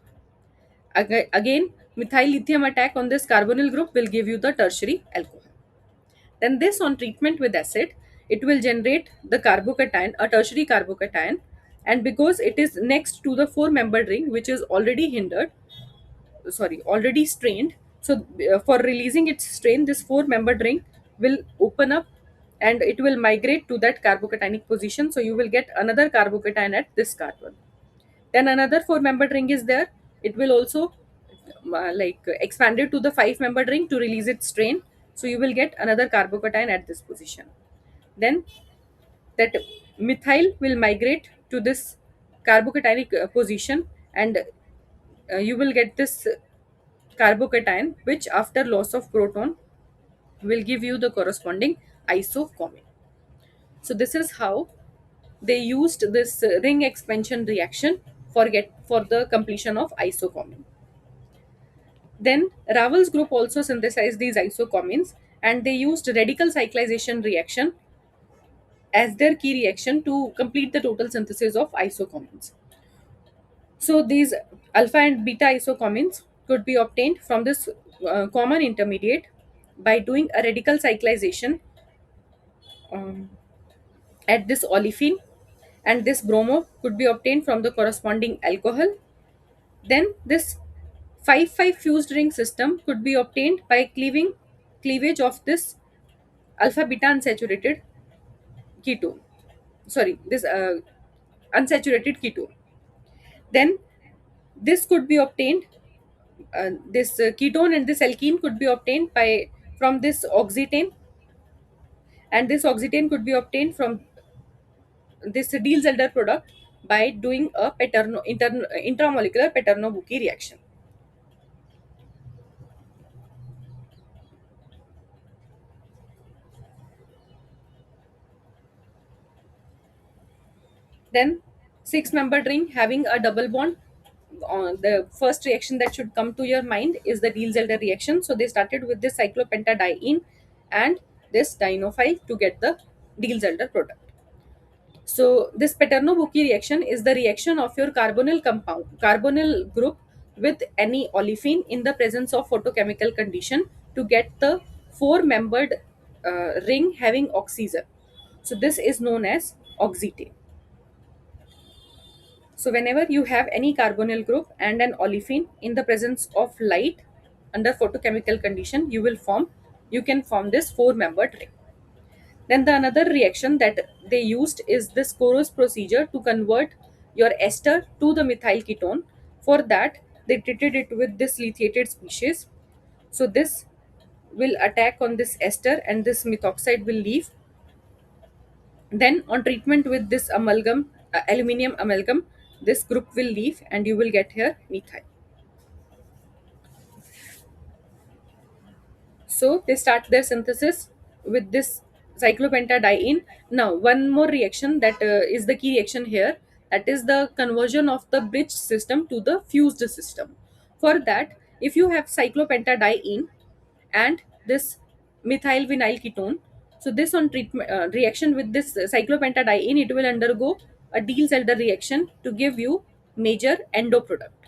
Again, methyl lithium attack on this carbonyl group will give you the tertiary alcohol. Then this on treatment with acid, it will generate the carbocation, a tertiary carbocation, and because it is next to the four membered ring which is already strained. So for releasing its strain, this four membered ring will open up and it will migrate to that carbocationic position. So you will get another carbocation at this carbon. Then another four membered ring is there. It will also expanded to the five membered ring to release its strain. So you will get another carbocation at this position. Then that methyl will migrate to this carbocationic position, and you will get this carbocation, which after loss of proton will give you the corresponding isocommon. So this is how they used this ring expansion reaction for the completion of isocommon. Then Raval's group also synthesized these isocommons, and they used radical cyclization reaction as their key reaction to complete the total synthesis of isocommons. So these alpha and beta isocommons could be obtained from this common intermediate by doing a radical cyclization um, at this olefin, and this bromo could be obtained from the corresponding alcohol. Then this 5,5 fused ring system could be obtained by cleavage of this alpha beta unsaturated ketone. Sorry, this unsaturated ketone. Then this could be obtained. This ketone and this alkene could be obtained by from this oxetane, and this oxetane could be obtained from this Diels-Alder product by doing a intramolecular Paterno-Bucchi reaction. Then six-membered ring having a double bond. The first reaction that should come to your mind is the Diels-Alder reaction. So they started with this cyclopentadiene and this dienophile to get the Diels-Alder product. So this Paterno-Bucchi reaction is the reaction of your carbonyl group with any olefin in the presence of photochemical condition to get the four-membered ring having oxygen. So this is known as oxytane. So whenever you have any carbonyl group and an olefin in the presence of light under photochemical condition, you can form this four-membered ring. Then the another reaction that they used is this Coros procedure to convert your ester to the methyl ketone. For that, they treated it with this lithiated species. So this will attack on this ester and this methoxide will leave. Then on treatment with this aluminium amalgam, this group will leave and you will get here methyl. So they start their synthesis with this cyclopentadiene. Now, one more reaction that is the key reaction here, that is the conversion of the bridged system to the fused system. For that, if you have cyclopentadiene and this methyl vinyl ketone, so this on treatment reaction with this cyclopentadiene, it will undergo a Diels-Alder reaction to give you major endo product.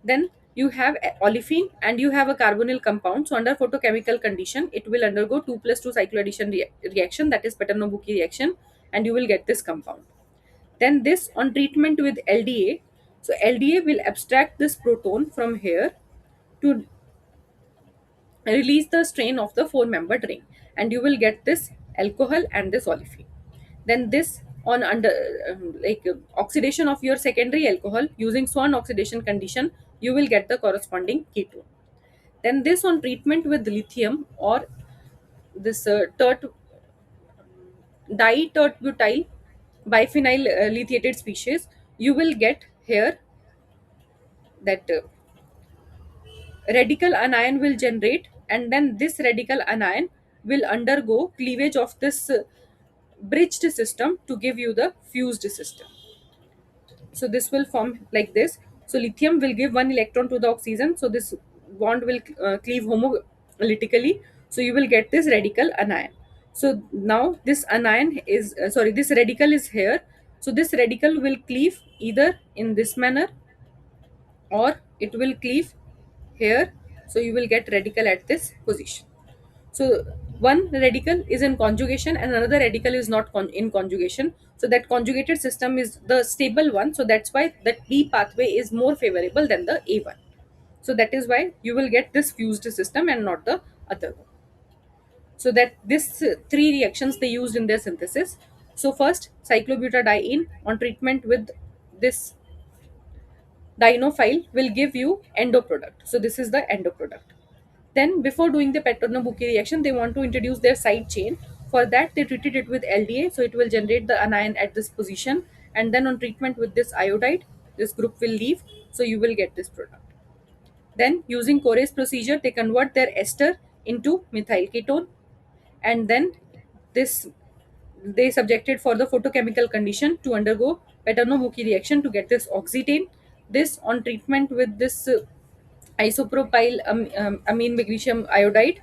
Then you have olefin and you have a carbonyl compound. So under photochemical condition, it will undergo 2 plus 2 cycloaddition reaction, that is Paterno-Bucchi reaction, and you will get this compound. Then this on treatment with LDA. So LDA will abstract this proton from here to release the strain of the four-membered ring, and you will get this alcohol and this olefin. Then this on under oxidation of your secondary alcohol using Swan oxidation condition, you will get the corresponding ketone. Then this on treatment with lithium or this ditert-butyl biphenyl lithiated species, you will get here that radical anion will generate, and then this radical anion will undergo cleavage of this bridged system to give you the fused system. So this will form like this. So lithium will give one electron to the oxygen, so this bond will cleave homolytically, so you will get this radical anion. So now this anion is this radical is here, so this radical will cleave either in this manner or it will cleave here, so you will get radical at this position. So one radical is in conjugation and another radical is not in conjugation. So that conjugated system is the stable one. So that's why the D pathway is more favorable than the A one. So that is why you will get this fused system and not the other one. So that this three reactions they used in their synthesis. So first cyclobutadiene on treatment with this dinophile will give you endo product. So this is the endo product. Then, before doing the Paterno-Bucchi reaction, they want to introduce their side chain. For that, they treated it with LDA, so it will generate the anion at this position. And then, on treatment with this iodide, this group will leave, so you will get this product. Then, using Corey's procedure, they convert their ester into methyl ketone, and then this they subjected for the photochemical condition to undergo Paterno-Bucchi reaction to get this oxytane. This on treatment with this isopropyl amine magnesium iodide,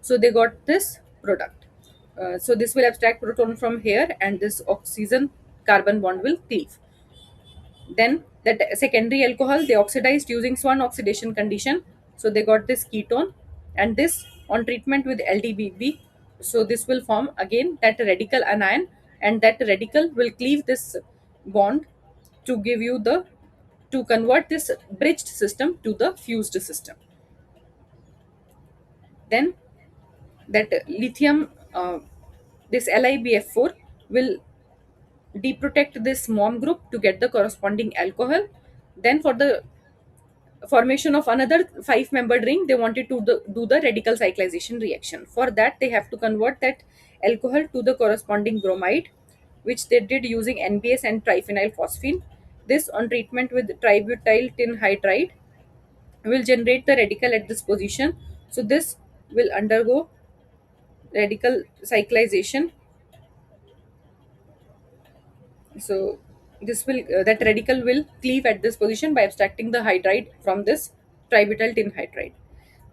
so they got this product. So this will abstract proton from here and this oxygen carbon bond will cleave. Then that secondary alcohol they oxidized using Swan oxidation condition, so they got this ketone, and this on treatment with LDBB, so this will form again that radical anion, and that radical will cleave this bond to give you the to convert this bridged system to the fused system. Then that lithium this LiBF4 will deprotect this mom group to get the corresponding alcohol. Then for the formation of another five-membered ring, they wanted to do the radical cyclization reaction. For that, they have to convert that alcohol to the corresponding bromide, which they did using NBS and triphenyl phosphine. This on treatment with tributyl tin hydride will generate the radical at this position. So this will undergo radical cyclization. So this will that radical will cleave at this position by abstracting the hydride from this tributyl tin hydride.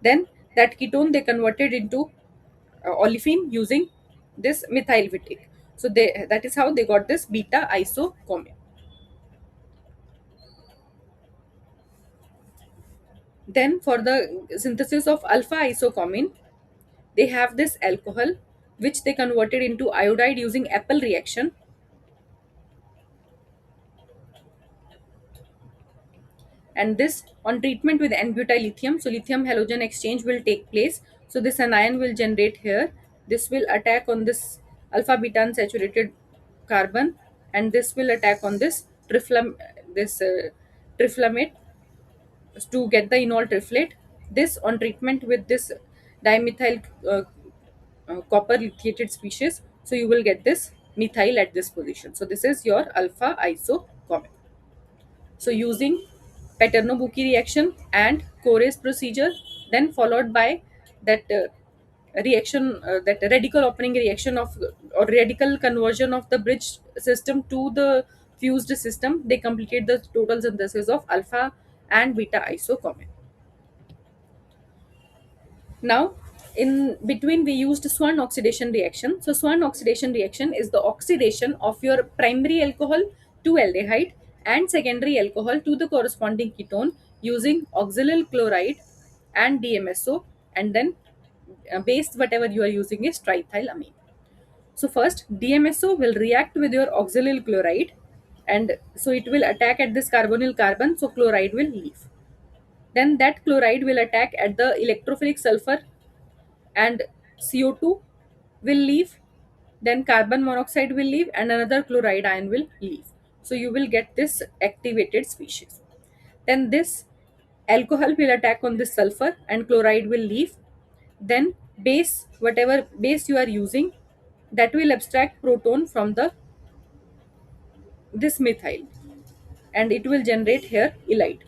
Then that ketone they converted into olefin using this methyl vitic. So that is how they got this beta isocommune. Then for the synthesis of alpha isocommune, they have this alcohol which they converted into iodide using Apple reaction, and this on treatment with n-butyl lithium, so lithium halogen exchange will take place. So this anion will generate here. This will attack on this alpha beta unsaturated carbon, and this will attack on this this triflamate to get the enol triflate. This on treatment with this dimethyl copper lithiated species, so you will get this methyl at this position. So this is your alpha isocommon. So using Paterno-Bucchi reaction and Corey's procedure, then followed by that reaction, that radical opening reaction of or radical conversion of the bridge system to the fused system, they completed the total synthesis of alpha and beta isocommon. Now, in between, we used Swan oxidation reaction. So, Swan oxidation reaction is the oxidation of your primary alcohol to aldehyde and secondary alcohol to the corresponding ketone using oxalyl chloride and DMSO, and then base whatever you are using is triethylamine. So, first DMSO will react with your oxalyl chloride, and so it will attack at this carbonyl carbon, so chloride will leave. Then that chloride will attack at the electrophilic sulfur and CO2 will leave, then carbon monoxide will leave, and another chloride ion will leave. So you will get this activated species. Then this alcohol will attack on this sulfur and chloride will leave. Then base, whatever base you are using, that will abstract proton from the this methyl, and it will generate here ylide.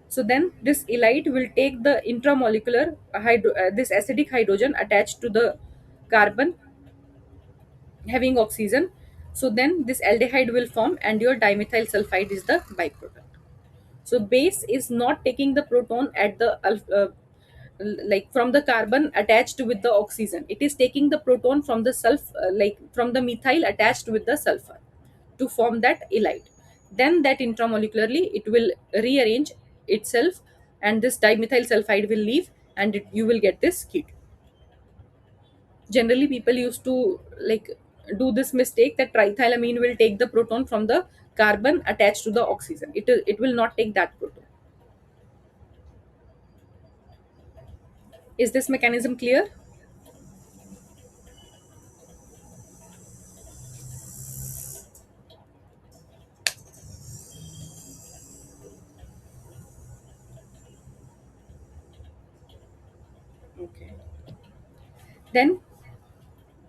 So then this ylide will take the intramolecular this acidic hydrogen attached to the carbon having oxygen. So then this aldehyde will form and your dimethyl sulfide is the byproduct. So base is not taking the proton at the like from the carbon attached with the oxygen. It is taking the proton from the like from the methyl attached with the sulfur to form that ylide. Then that intramolecularly it will rearrange itself, and this dimethyl sulfide will leave, and you will get this ketone. Generally people used to like do this mistake that triethylamine will take the proton from the carbon attached to the oxygen. It will not take that proton. Is this mechanism clear? Okay. Then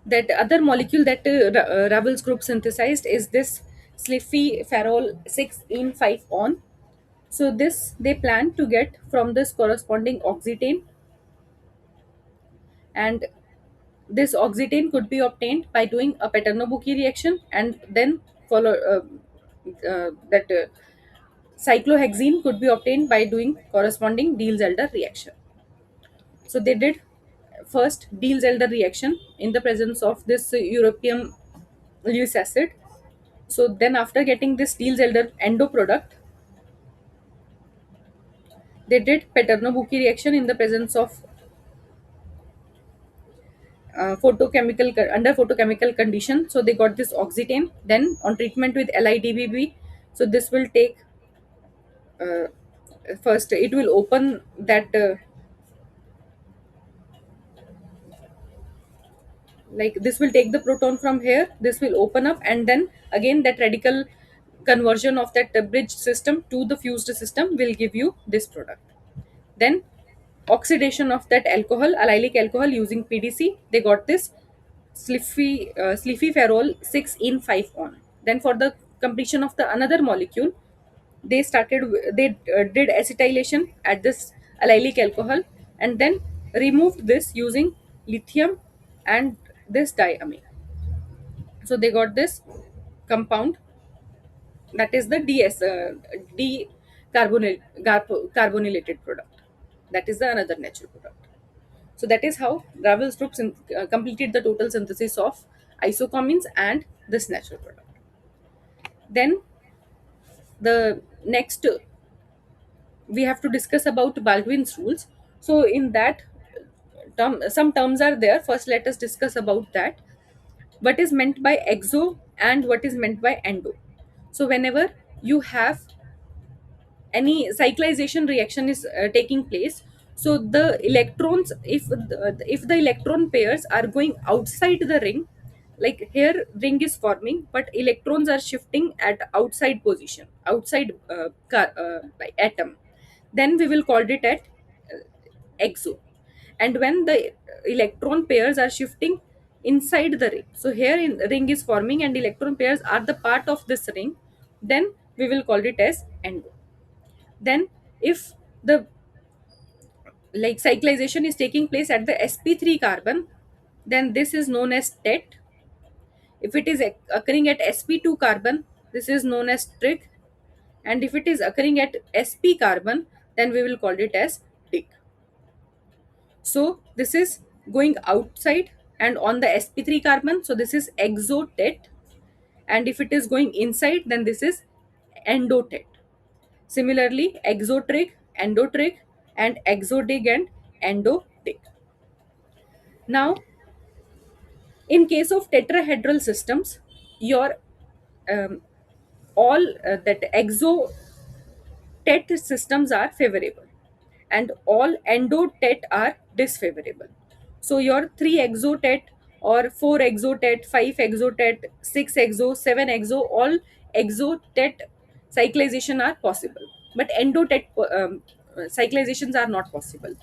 that other molecule that Ravel's group synthesized is this sliffy-ferrol 6-ene 5 on. So this they plan to get from this corresponding oxetane, and this oxetane could be obtained by doing a Paterno-Bucchi reaction, and then follow that cyclohexene could be obtained by doing corresponding Diels-Alder reaction. So they did first Diels-Alder reaction in the presence of this European Lewis acid. So then after getting this Diels-Alder endo product, they did Paterno-Bucchi reaction in the presence of under photochemical condition. So they got this oxetane. Then on treatment with LIDBB, so this will take uh, first it will open that like this will take the proton from here, this will open up, and then again that radical conversion of that bridge system to the fused system will give you this product. Then oxidation of that alcohol, allylic alcohol, using PDC, they got this sliffy ferrol 6-ene 5 on. Then for the completion of the another molecule, they did acetylation at this allylic alcohol, and then removed this using lithium and this diamine. So they got this compound, that is the d carbonylated product. That is the another natural product. So that is how Ravel's group completed the total synthesis of isocommines and this natural product. Then the next we have to discuss about Baldwin's rules. So in that some terms are there. First, let us discuss about that. What is meant by exo and what is meant by endo? So whenever you have any cyclization reaction is taking place, so the electrons, if the electron pairs are going outside the ring, like here ring is forming but electrons are shifting at outside position, outside like atom, then we will call it at exo. And when the electron pairs are shifting inside the ring, so here in ring is forming and electron pairs are the part of this ring, then we will call it as endo. Then if the like cyclization is taking place at the sp3 carbon, then this is known as tet. If it is occurring at sp2 carbon, this is known as trig. And if it is occurring at sp carbon, then we will call it as dig. So this is going outside and on the sp3 carbon, so this is exotet. And if it is going inside, then this is endotet. Similarly, exotrig, endotrig, and exodig and endodig. Now, in case of tetrahedral systems, your um, all that exotet systems are favorable, and all endotet are disfavorable. So your 3 exotet or 4 exotet, 5 exotet, 6 exo, 7 exo, all exotet cyclization are possible, but endotet cyclizations are not possible.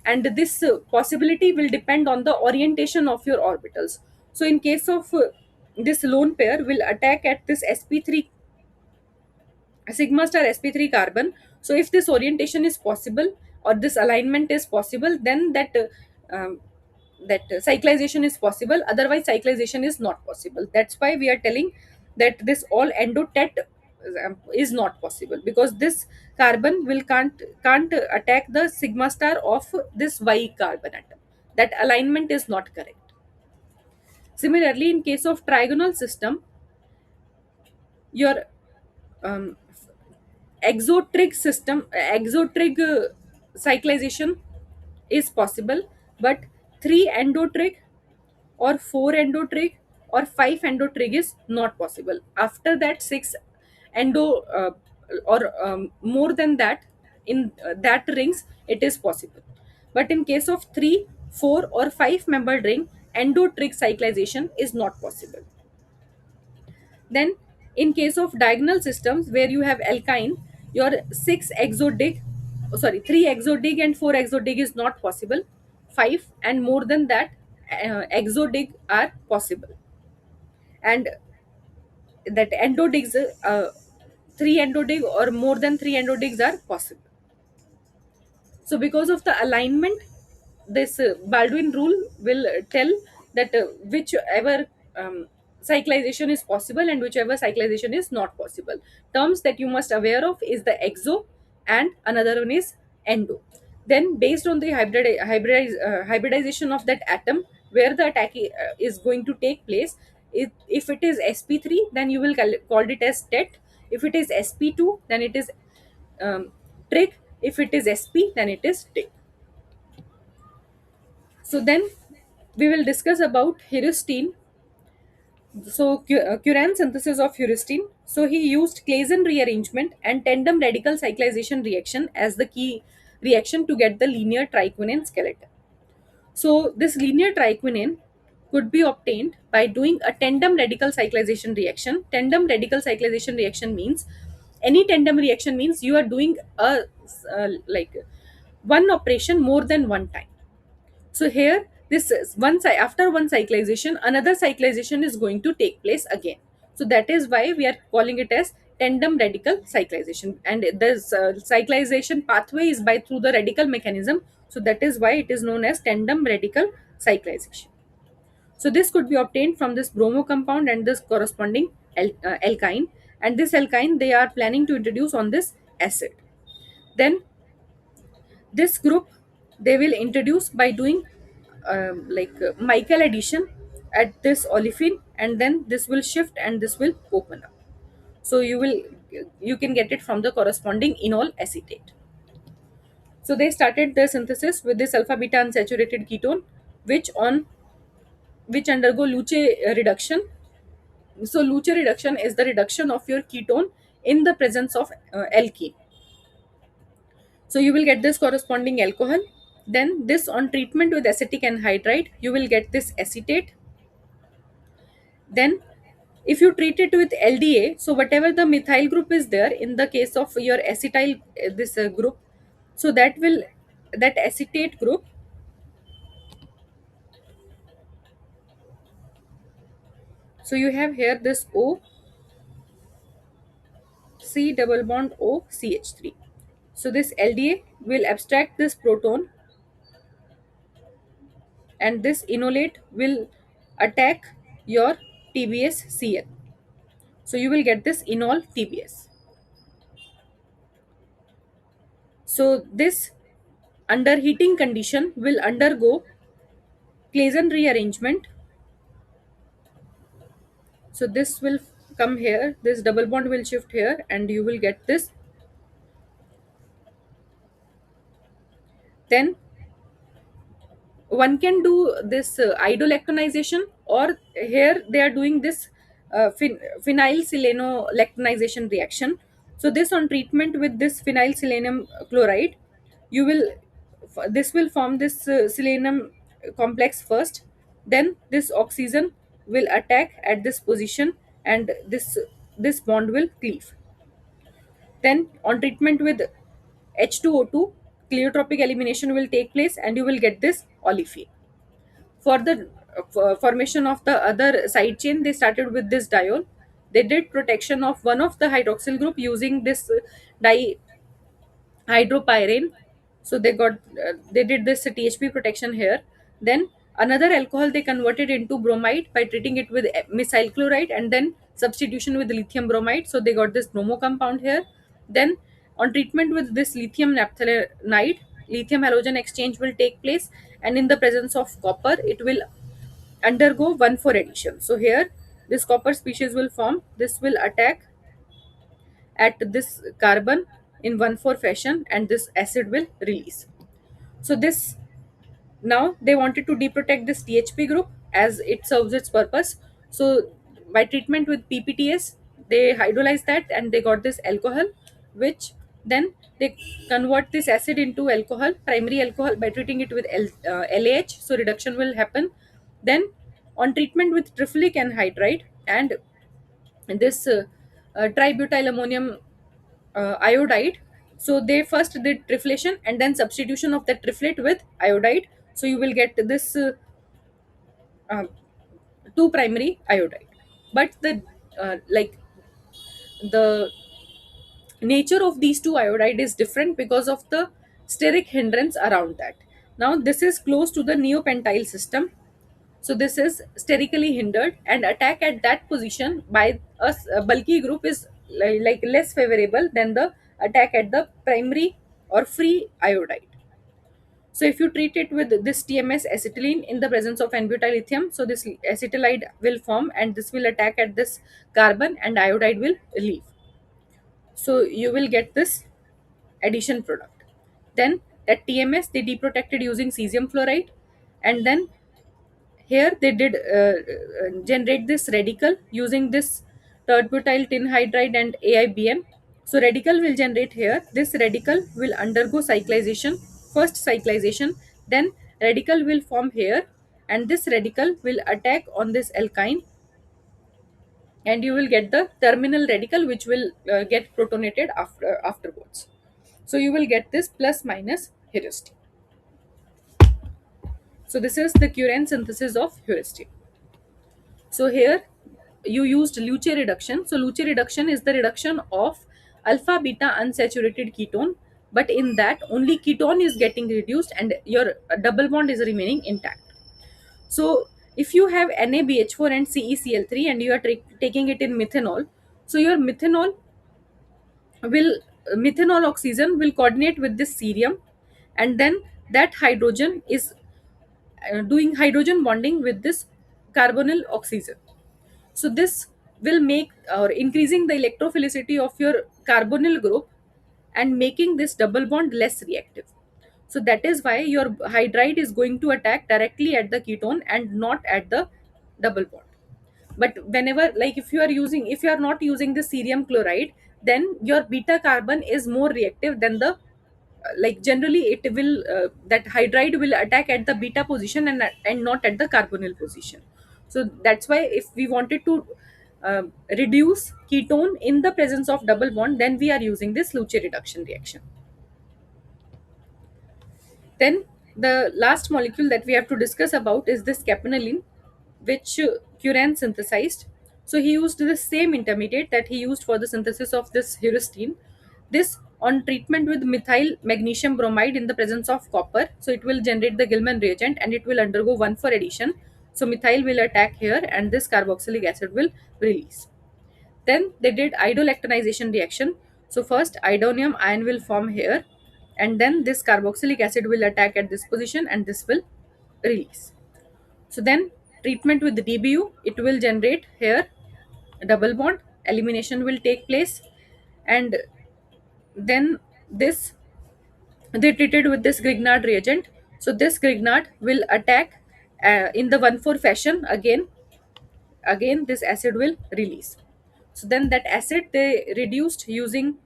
And this possibility will depend on the orientation of your orbitals. So in case of this lone pair will attack at this sp3 sigma star sp3 carbon. So if this orientation is possible or this alignment is possible, then that cyclization is possible, otherwise cyclization is not possible. That's why we are telling that this all endotet is not possible, because this carbon will can't attack the sigma star of this y carbon atom. That alignment is not correct. Similarly, in case of trigonal system, your um, exotrig system exotrig cyclization is possible, but 3 endotrig or 4 endotrig or 5 endotrig is not possible. After that 6 endo or more than that, in that rings it is possible. But in case of 3, 4 or 5 membered ring, endotrig cyclization is not possible. Then, in case of diagonal systems where you have alkyne, your 6 exodig, sorry, 3 exodig and 4 exodig is not possible. 5 and more than that exodig are possible. And that endodigs, 3 endodig or more than 3 endodigs are possible. So, because of the alignment, this Baldwin rule will tell that whichever cyclization is possible and whichever cyclization is not possible. Terms that you must aware of is the exo and another one is endo. Then, based on the hybridization of that atom, where the attack is going to take place, if it is sp3, then you will call it as tet. If it is sp2, then it is trig. If it is sp, then it is tig. So then we will discuss about heuristin. So Curran synthesis of heuristin. So he used Claisen rearrangement and tandem radical cyclization reaction as the key reaction to get the linear triquinane skeleton. So this linear triquinane could be obtained by doing a tandem radical cyclization reaction. Tandem radical cyclization reaction means, any tandem reaction means you are doing a like one operation more than one time. So here, this is after one cyclization, another cyclization is going to take place again. So that is why we are calling it as tandem radical cyclization. And this cyclization pathway is by through the radical mechanism. So that is why it is known as tandem radical cyclization. So this could be obtained from this bromo compound and this corresponding alkyne. And this alkyne they are planning to introduce on this acid. Then this group they will introduce by doing Michael addition. at this olefin, and then this will shift and this will open up. So you can get it from the corresponding enol acetate. So they started the synthesis with this alpha beta unsaturated ketone, which on which undergo Luche reduction. So Luche reduction is the reduction of your ketone in the presence of alkene. So you will get this corresponding alcohol. Then this on treatment with acetic anhydride, you will get this acetate. Then if you treat it with LDA, so whatever the methyl group is there in the case of your acetyl this group, so that acetate group, so you have here this O C double bond O CH3. So this LDA will abstract this proton, and this enolate will attack your TBS Cl. So you will get this enol TBS. So this under heating condition will undergo Claisen rearrangement. So this will come here, this double bond will shift here, and you will get this. Then one can do this idolactonization, or here they are doing this phenyl selenolactonization reaction. So this on treatment with this phenyl selenium chloride, you will this will form this selenium complex first, then this oxygen will attack at this position, and this bond will cleave. Then on treatment with H2O2, cleiotropic elimination will take place, and you will get this olefin. For the formation of the other side chain, they started with this diol. They did protection of one of the hydroxyl group using this dihydropyrene. So they did this THP protection here. Then another alcohol they converted into bromide by treating it with methyl chloride, and then substitution with lithium bromide. So they got this bromo compound here. Then on treatment with this lithium naphthalenide, lithium halogen exchange will take place, and in the presence of copper, it will undergo 1,4 addition. So here this copper species will form. This will attack at this carbon in 1,4 fashion, and this acid will release. So this now they wanted to deprotect this THP group as it serves its purpose. So by treatment with PPTS, they hydrolyze that and they got this alcohol, which then they convert this acid into alcohol, primary alcohol, by treating it with LAH. So reduction will happen. Then on treatment with trifluic anhydride and this tributyl ammonium iodide, so they first did triflation and then substitution of that triflate with iodide. So you will get this uh, two primary iodide. But the nature of these two iodide is different because of the steric hindrance around that. Now this is close to the neopentyl system. So this is sterically hindered, and attack at that position by a bulky group is like less favorable than the attack at the primary or free iodide. So if you treat it with this TMS acetylene in the presence of n-butyl lithium, so this acetylide will form, and this will attack at this carbon, and iodide will leave. So you will get this addition product. Then that TMS they deprotected using cesium fluoride, and then here they did generate this radical using this tert-butyl tin hydride and AIBM. So radical will generate here. This radical will undergo cyclization, first cyclization, then radical will form here, and this radical will attack on this alkyne, and you will get the terminal radical which will get protonated afterwards. So you will get this plus minus heuristic. So this is the Curran synthesis of heuristic. So here you used Luche reduction. So Luche reduction is the reduction of alpha beta unsaturated ketone, but in that only ketone is getting reduced and your double bond is remaining intact. So if you have NaBH4 and CeCl3 and you are taking it in methanol, so your will methanol oxygen will coordinate with this cerium, and then that hydrogen is doing hydrogen bonding with this carbonyl oxygen. So this will make or increasing the electrophilicity of your carbonyl group and making this double bond less reactive. So that is why your hydride is going to attack directly at the ketone and not at the double bond. But whenever, like if you are not using the cerium chloride, then your beta carbon is more reactive than the like generally it will that hydride will attack at the beta position and not at the carbonyl position. So that's why if we wanted to reduce ketone in the presence of double bond, then we are using this Luce reduction reaction. Then the last molecule that we have to discuss about is this capenoline, which Curran synthesized. So he used the same intermediate that he used for the synthesis of this heuristin. This on treatment with methyl magnesium bromide in the presence of copper. So it will generate the Gilman reagent and it will undergo 1,4 addition. So methyl will attack here and this carboxylic acid will release. Then they did idolactonization reaction. So first idonium ion will form here and then this carboxylic acid will attack at this position and this will release. So then treatment with the DBU, it will generate here a double bond, elimination will take place, and then this they treated with this Grignard reagent. So this Grignard will attack in the 1,4 fashion again this acid will release. So then that acid they reduced using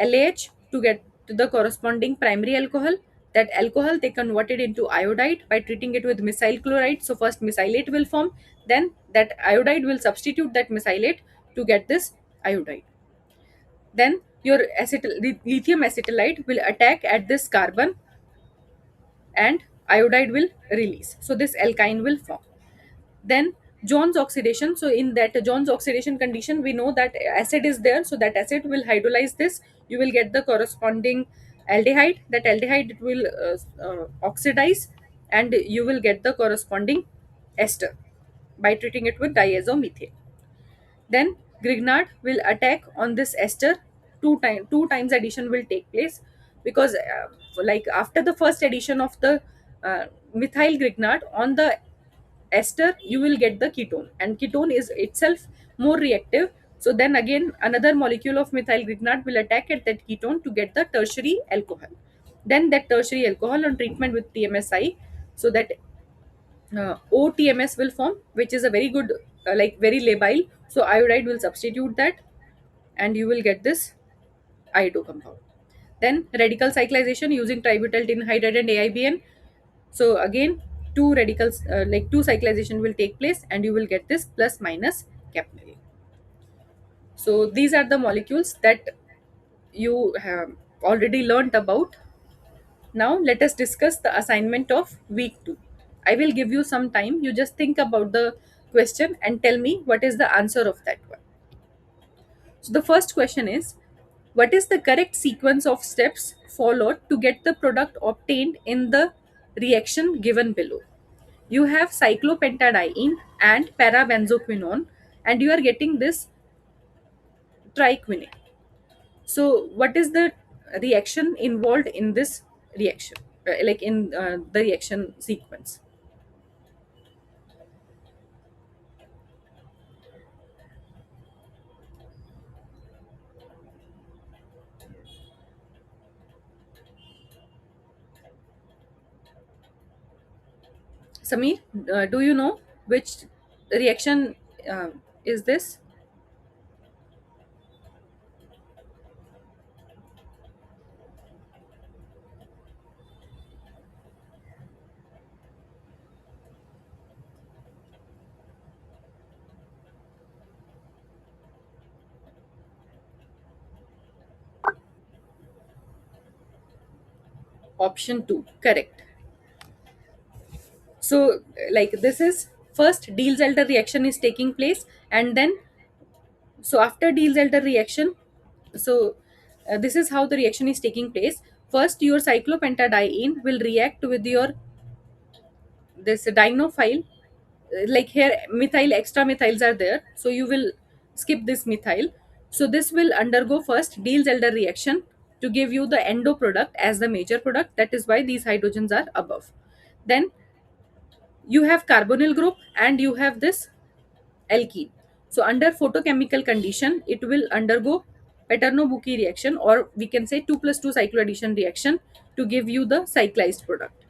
LAH to get to the corresponding primary alcohol. That alcohol they converted into iodide by treating it with methyl chloride. So first mesylate will form, then that iodide will substitute that mesylate to get this iodide. Then your lithium acetylide will attack at this carbon and iodide will release. So this alkyne will form. Then Jones oxidation. So in that Jones oxidation condition, we know that acid is there. So that acid will hydrolyze this. You will get the corresponding aldehyde. That aldehyde will oxidize and you will get the corresponding ester by treating it with diazomethane. Then Grignard will attack on this ester. Two times addition will take place because like after the first addition of the methyl Grignard on the ester, you will get the ketone and ketone is itself more reactive. So then again another molecule of methyl Grignard will attack at that ketone to get the tertiary alcohol. Then that tertiary alcohol on treatment with TMSI, so that OTMS will form, which is a very good like very labile. So iodide will substitute that and you will get this iodo compound. Then radical cyclization using tributyl tinhydride and AIBN. So again, two radicals, like two cyclization will take place and you will get this plus minus capnel. So these are the molecules that you have already learnt about. Now let us discuss the assignment of week 2. I will give you some time. You just think about the question and tell me what is the answer of that one. So the first question is, what is the correct sequence of steps followed to get the product obtained in the reaction given below? You have cyclopentadiene and parabenzoquinone and you are getting this triquinane. So what is the reaction involved in this reaction, like in the reaction sequence? Samir, do you know which reaction uh, is this? Option 2, correct. So like this is first Diels-Alder reaction is taking place and then so after Diels-Alder reaction, so this is how the reaction is taking place. First your cyclopentadiene will react with your this dinophile, like here methyl extra methyls are there, so you will skip this methyl. So this will undergo first Diels-Alder reaction to give you the endo product as the major product. That is why these hydrogens are above. Then You have carbonyl group and you have this alkene. So under photochemical condition, it will undergo Paterno-Bucchi reaction, or we can say 2 plus 2 cycloaddition reaction, to give you the cyclized product.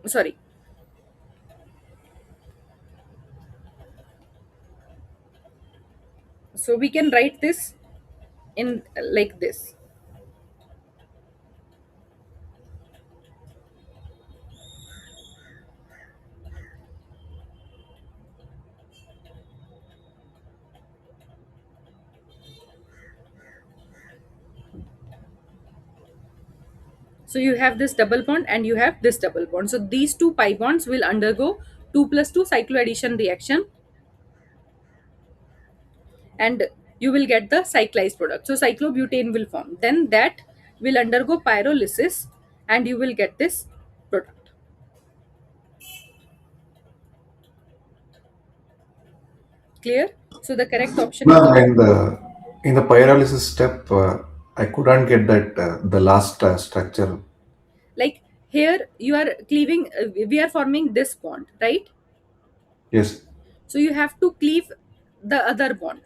Sorry. So we can write this in like this. So you have this double bond and you have this double bond. So these two pi bonds will undergo 2 plus 2 cycloaddition reaction, and you will get the cyclized product. So cyclobutane will form. Then that will undergo pyrolysis and you will get this product. Clear? So the correct option is Ma'am, in the pyrolysis step, I couldn't get that the last structure. like here you are cleaving, we are forming this bond, right? Yes. So you have to cleave the other bond.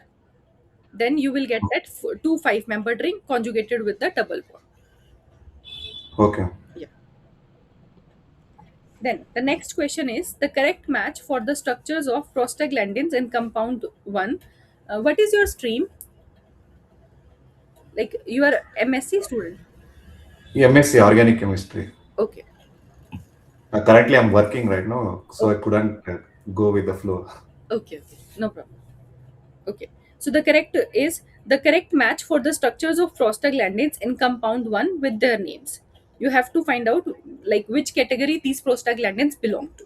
Then you will get that two five membered ring conjugated with the double bond. Okay. Yeah. Then the next question is the correct match for the structures of prostaglandins in compound 1. What is your stream? Like you are MSc student. MSc Organic Chemistry. Okay. Currently, I'm working right now, so I Okay. couldn't go with the flow. Okay. Okay. No problem. Okay. So the correct match for the structures of prostaglandins in compound 1 with their names. You have to find out like which category these prostaglandins belong to.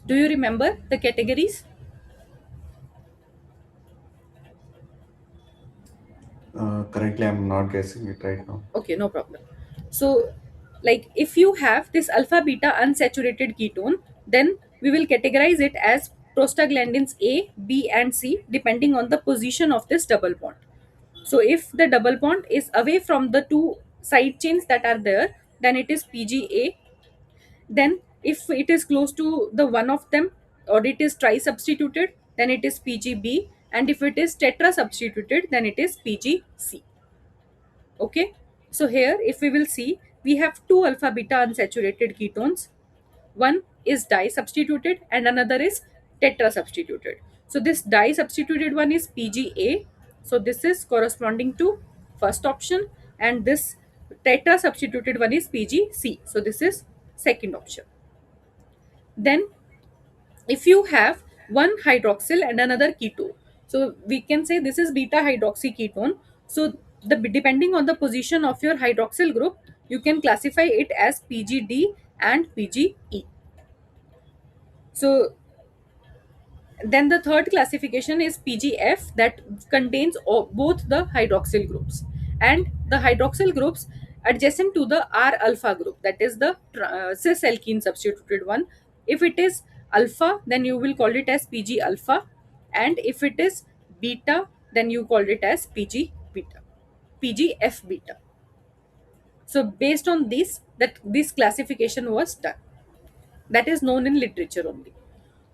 Do you remember the categories? Currently, I'm not guessing it right now. Okay, no problem. So, like if you have this alpha beta unsaturated ketone, then we will categorize it as prostaglandins A, B, and C depending on the position of this double bond. So, if the double bond is away from the two side chains that are there, then it is PGA. Then, if it is close to the one of them or it is tri substituted, then it is PGB. And if it is tetra substituted, then it is PGC. Okay, so here if we will see, we have two alpha beta unsaturated ketones. One is di substituted and another is tetra substituted. So this di substituted one is PGA, so this is corresponding to first option, and this tetra substituted one is PGC, so this is second option. Then if you have one hydroxyl and another ketone, so we can say this is beta hydroxy ketone. So the depending on the position of your hydroxyl group, you can classify it as PGD and PGE. So then the third classification is PGF, that contains both the hydroxyl groups and the hydroxyl groups adjacent to the R alpha group, that is the cis alkene substituted one. If it is alpha, then you will call it as PG alpha, and if it is beta, then you call it as PG beta, PGF beta. So based on this, that this classification was done, that is known in literature only.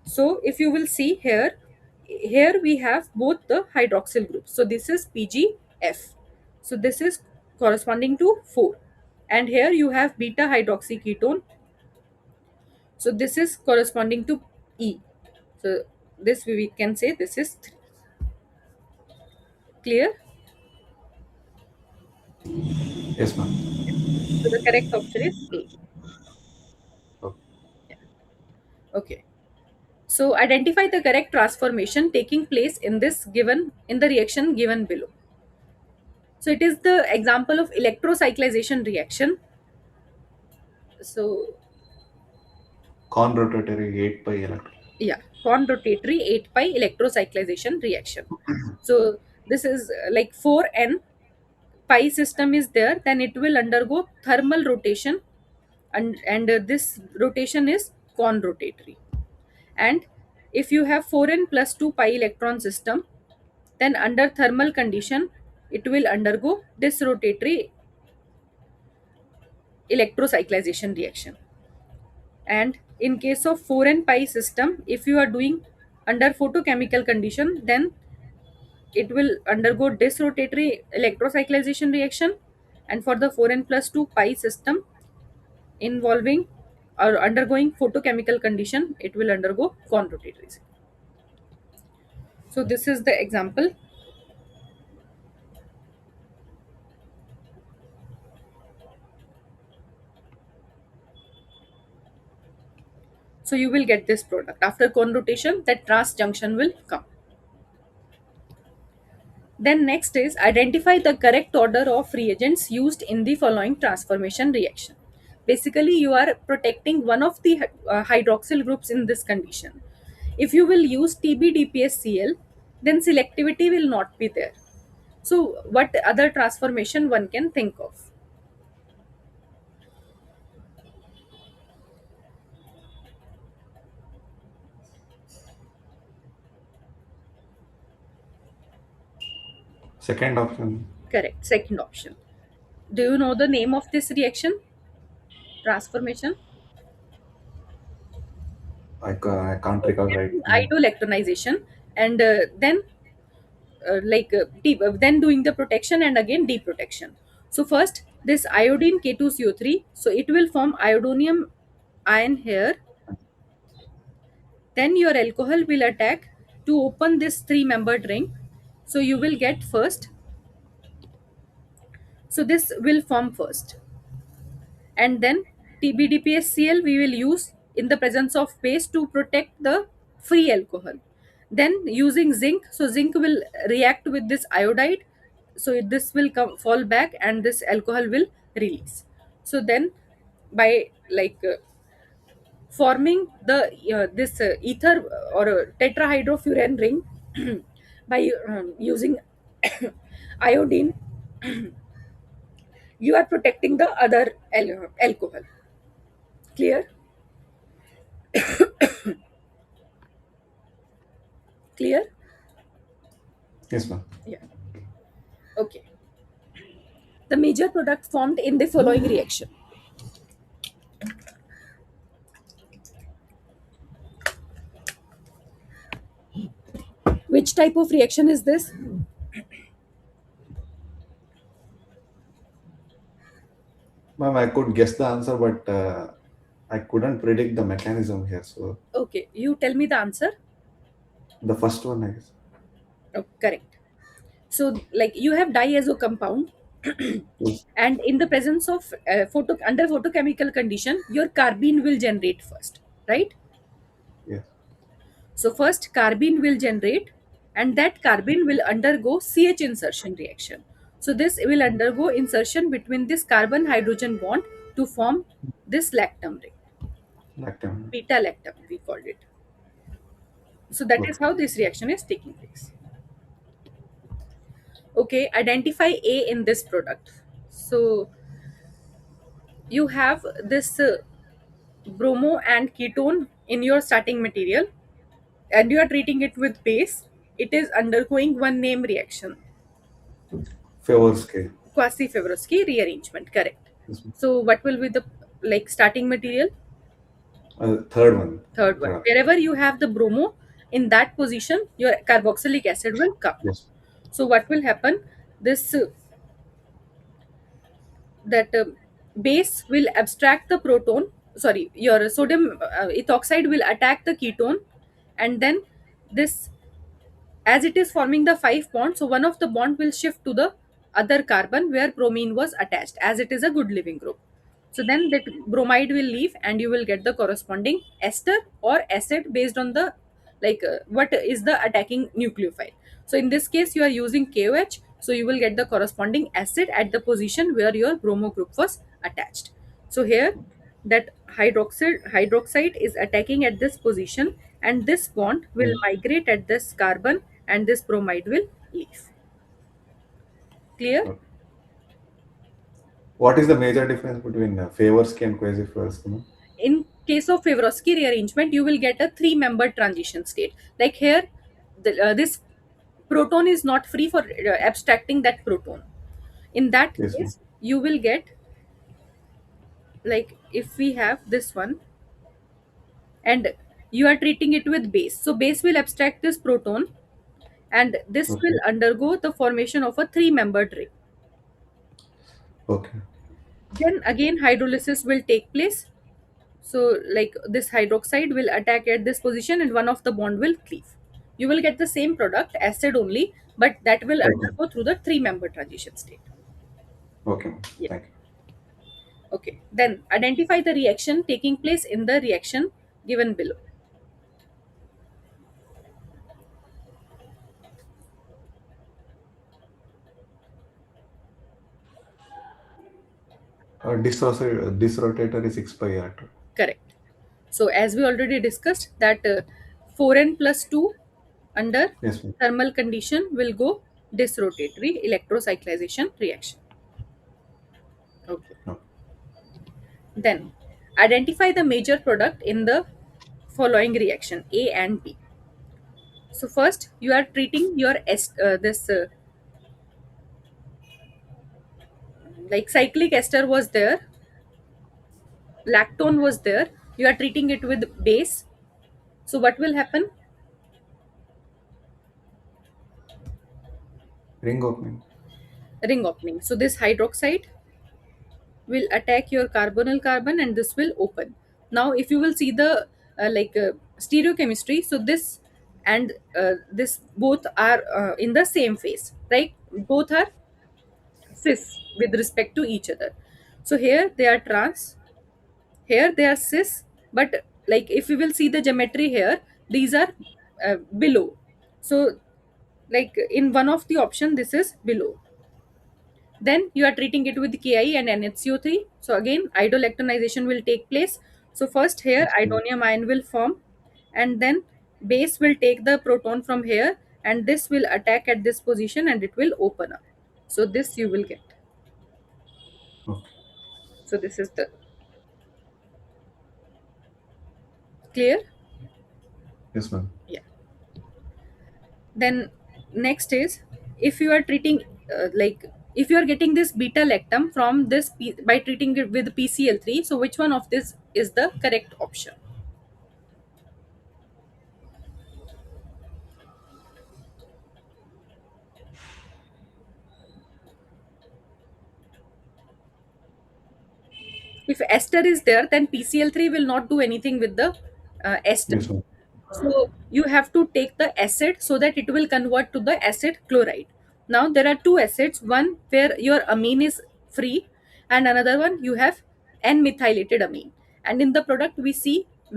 So if you will see here, here we have both the hydroxyl groups. So this is PGF. So this is corresponding to 4. And here you have beta hydroxy ketone. So this is corresponding to E. So this we can say this is 3. Clear? Yes, ma'am. So the correct option is A. Okay. Okay. So identify the correct transformation taking place in this given in the reaction given below. So it is the example of electrocyclization reaction. So Con rotatory 8 pi electron. yeah, con rotatory 8 pi electrocyclization reaction. So this is like 4n. pi system is there, then it will undergo thermal rotation, and this rotation is conrotatory. And if you have 4n plus 2 pi electron system, then under thermal condition it will undergo disrotatory electrocyclization reaction. And in case of 4n pi system, if you are doing under photochemical condition, then it will undergo disrotatory electrocyclization reaction. And for the 4n plus 2 pi system involving or undergoing photochemical condition, it will undergo conrotatory. So this is the example. So you will get this product. After conrotation, that trans junction will come. Then next is identify the correct order of reagents used in the following transformation reaction. Basically, you are protecting one of the hydroxyl groups in this condition. If you will use TBDPSCl, then selectivity will not be there. So what other transformation one can think of? Second option, Correct, second option. Do you know the name of this reaction? Transformation? I can't recall right now. Isoelectronization. And then then doing the protection and again deprotection. So first this iodine K2CO3, so it will form iodonium ion here. Then your alcohol will attack to open this three membered ring. So you will get first, so this will form first. And then TBDPSCl we will use in the presence of base to protect the free alcohol. Then using zinc, so zinc will react with this iodide, so this will fall back and this alcohol will release. So then by forming the this ether or tetrahydrofuran ring by using iodine, you are protecting the other alcohol. Clear? Clear? Yes, ma'am. Yeah. Okay. The major product formed in the following reaction. Which type of reaction is this? Ma'am, I could guess the answer, but I couldn't predict the mechanism here. So Okay, you tell me the answer. the first one, I guess. Oh, correct. So, like you have diazo compound, Yes. and in the presence of under photochemical condition, your carbene will generate first, right? Yes. So first carbene will generate, and that carbene will undergo CH insertion reaction. So this will undergo insertion between this carbon hydrogen bond to form this lactam ring, Lactam. beta lactam we called it. So that is Okay. how this reaction is taking place. Okay, identify A in this product. So you have this bromo and ketone in your starting material, and you are treating it with base. It is undergoing one name reaction, Favor scale. Quasi-Favorsky rearrangement. Correct. Yes, ma'am. So what will be the starting material? Third one. Third one. Third option. Wherever you have the bromo, in that position, your carboxylic acid will come. Yes. So what will happen? This that base will abstract the proton. Sorry, your sodium ethoxide will attack the ketone, and then this, as it is forming the five bonds, so one of the bond will shift to the other carbon where bromine was attached, as it is a good living group. So then that bromide will leave and you will get the corresponding ester or acid based on the what is the attacking nucleophile. So in this case you are using KOH, so you will get the corresponding acid at the position where your bromo group was attached. So here that hydroxide is attacking at this position, and this bond will Yes. migrate at this carbon and this bromide will leave. Clear? Okay. What is the major difference between Favorsky and quasi-Favorsky? In case of Favorsky rearrangement, you will get a three-member transition state. Like here, this proton is not free for abstracting that proton. In that Yes, ma'am. case, you will get, like if we have this one and you are treating it with base, so base will abstract this proton and this will Okay. undergo the formation of a three-membered ring. Okay. Then again hydrolysis will take place. So like this hydroxide will attack at this position and one of the bond will cleave. You will get the same product, acid only, but that will Okay. undergo through the three-member transition state. Okay, ma'am. Yeah. Thank you. Okay. Then identify the reaction taking place in the reaction given below. This rotator is 6 pi reactor. Correct. So as we already discussed that 4n plus 2 under Yes, ma'am. thermal condition will go disrotatory electrocyclization reaction. Okay. No. Then identify the major product in the following reaction A and B. So first you are treating your this like cyclic ester was there, lactone was there. You are treating it with base. So what will happen? Ring opening. Ring opening. So this hydroxide will attack your carbonyl carbon and this will open. Now if you will see the stereochemistry, so this and this both are in the same phase, right? Both are cis with respect to each other. So here they are trans, here they are cis, but like if we will see the geometry here, these are below. So like in one of the option this is below. Then you are treating it with Ki and NHCO3. So again, idolactonization will take place. So first here Yes, ma'am. idonium ion will form and then base will take the proton from here and this will attack at this position and it will open up. So this you will get. Okay. So this is the clear. Yes, ma'am. Yeah. Then next is if you are treating if you are getting this beta lactam from this by treating it with PCl3, so which one of this is the correct option? If ester is there, then PCl3 will not do anything with the ester. Yes, ma'am. So you have to take the acid so that it will convert to the acid chloride. Now there are two acids, one where your amine is free and another one you have N-methylated amine. And in the product we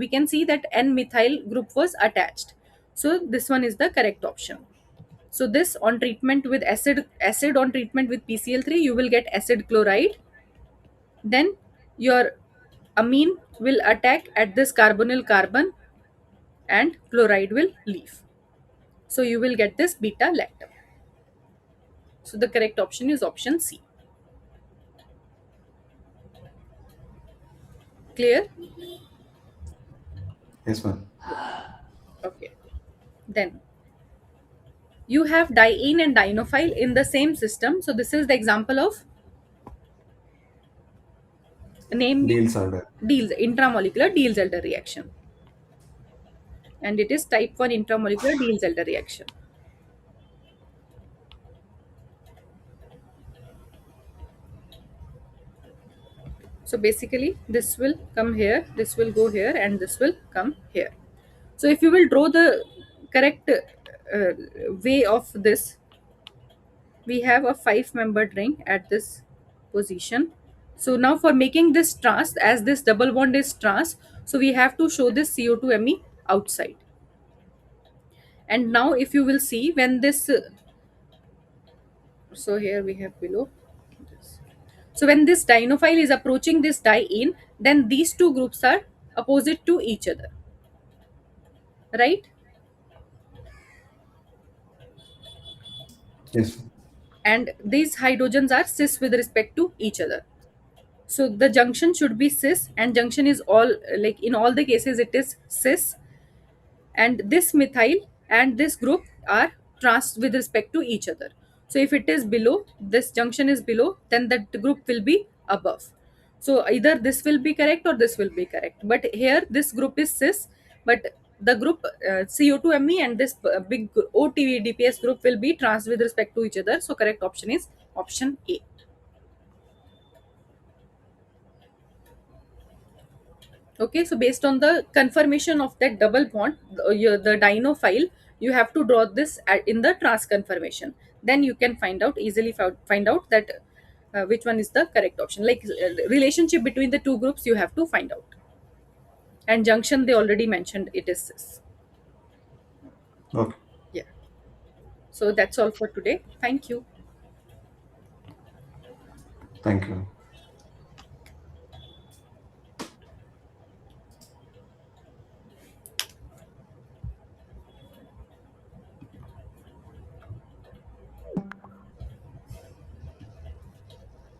can see that N-methyl group was attached. So this one is the correct option. So this on treatment with acid on treatment with PCl3, you will get acid chloride. Then your amine will attack at this carbonyl carbon and chloride will leave. So you will get this beta lactam. So the correct option is option C. Clear? Yes, ma'am. Okay. Then you have diene and dienophile in the same system. So this is the example of namely Deals are there. Diels intramolecular Diels-Alder reaction, and it is type 1 intramolecular Diels-Alder reaction. So basically this will come here, this will go here and this will come here. So if you will draw the correct way of this, we have a 5-membered ring at this position. So now for making this trans, as this double bond is trans, so we have to show this CO2Me outside. And now if you will see when this, so here we have below this. So when this dienophile is approaching this diene, then these two groups are opposite to each other, right? Yes, ma'am. And these hydrogens are cis with respect to each other. So the junction should be cis, and junction is all, like in all the cases it is cis, and this methyl and this group are trans with respect to each other. So if it is below, this junction is below, then that group will be above. So either this will be correct or this will be correct, but here this group is cis, but the group CO2Me and this big OTVDPS group will be trans with respect to each other. So correct option is option A. Okay, so based on the confirmation of that double bond, the dinophile, you have to draw this in the trans confirmation. Then you can find out that which one is the correct option. Like relationship between the two groups, you have to find out. And junction, they already mentioned it is cis. Okay. Yeah. So that's all for today. Thank you. Thank you.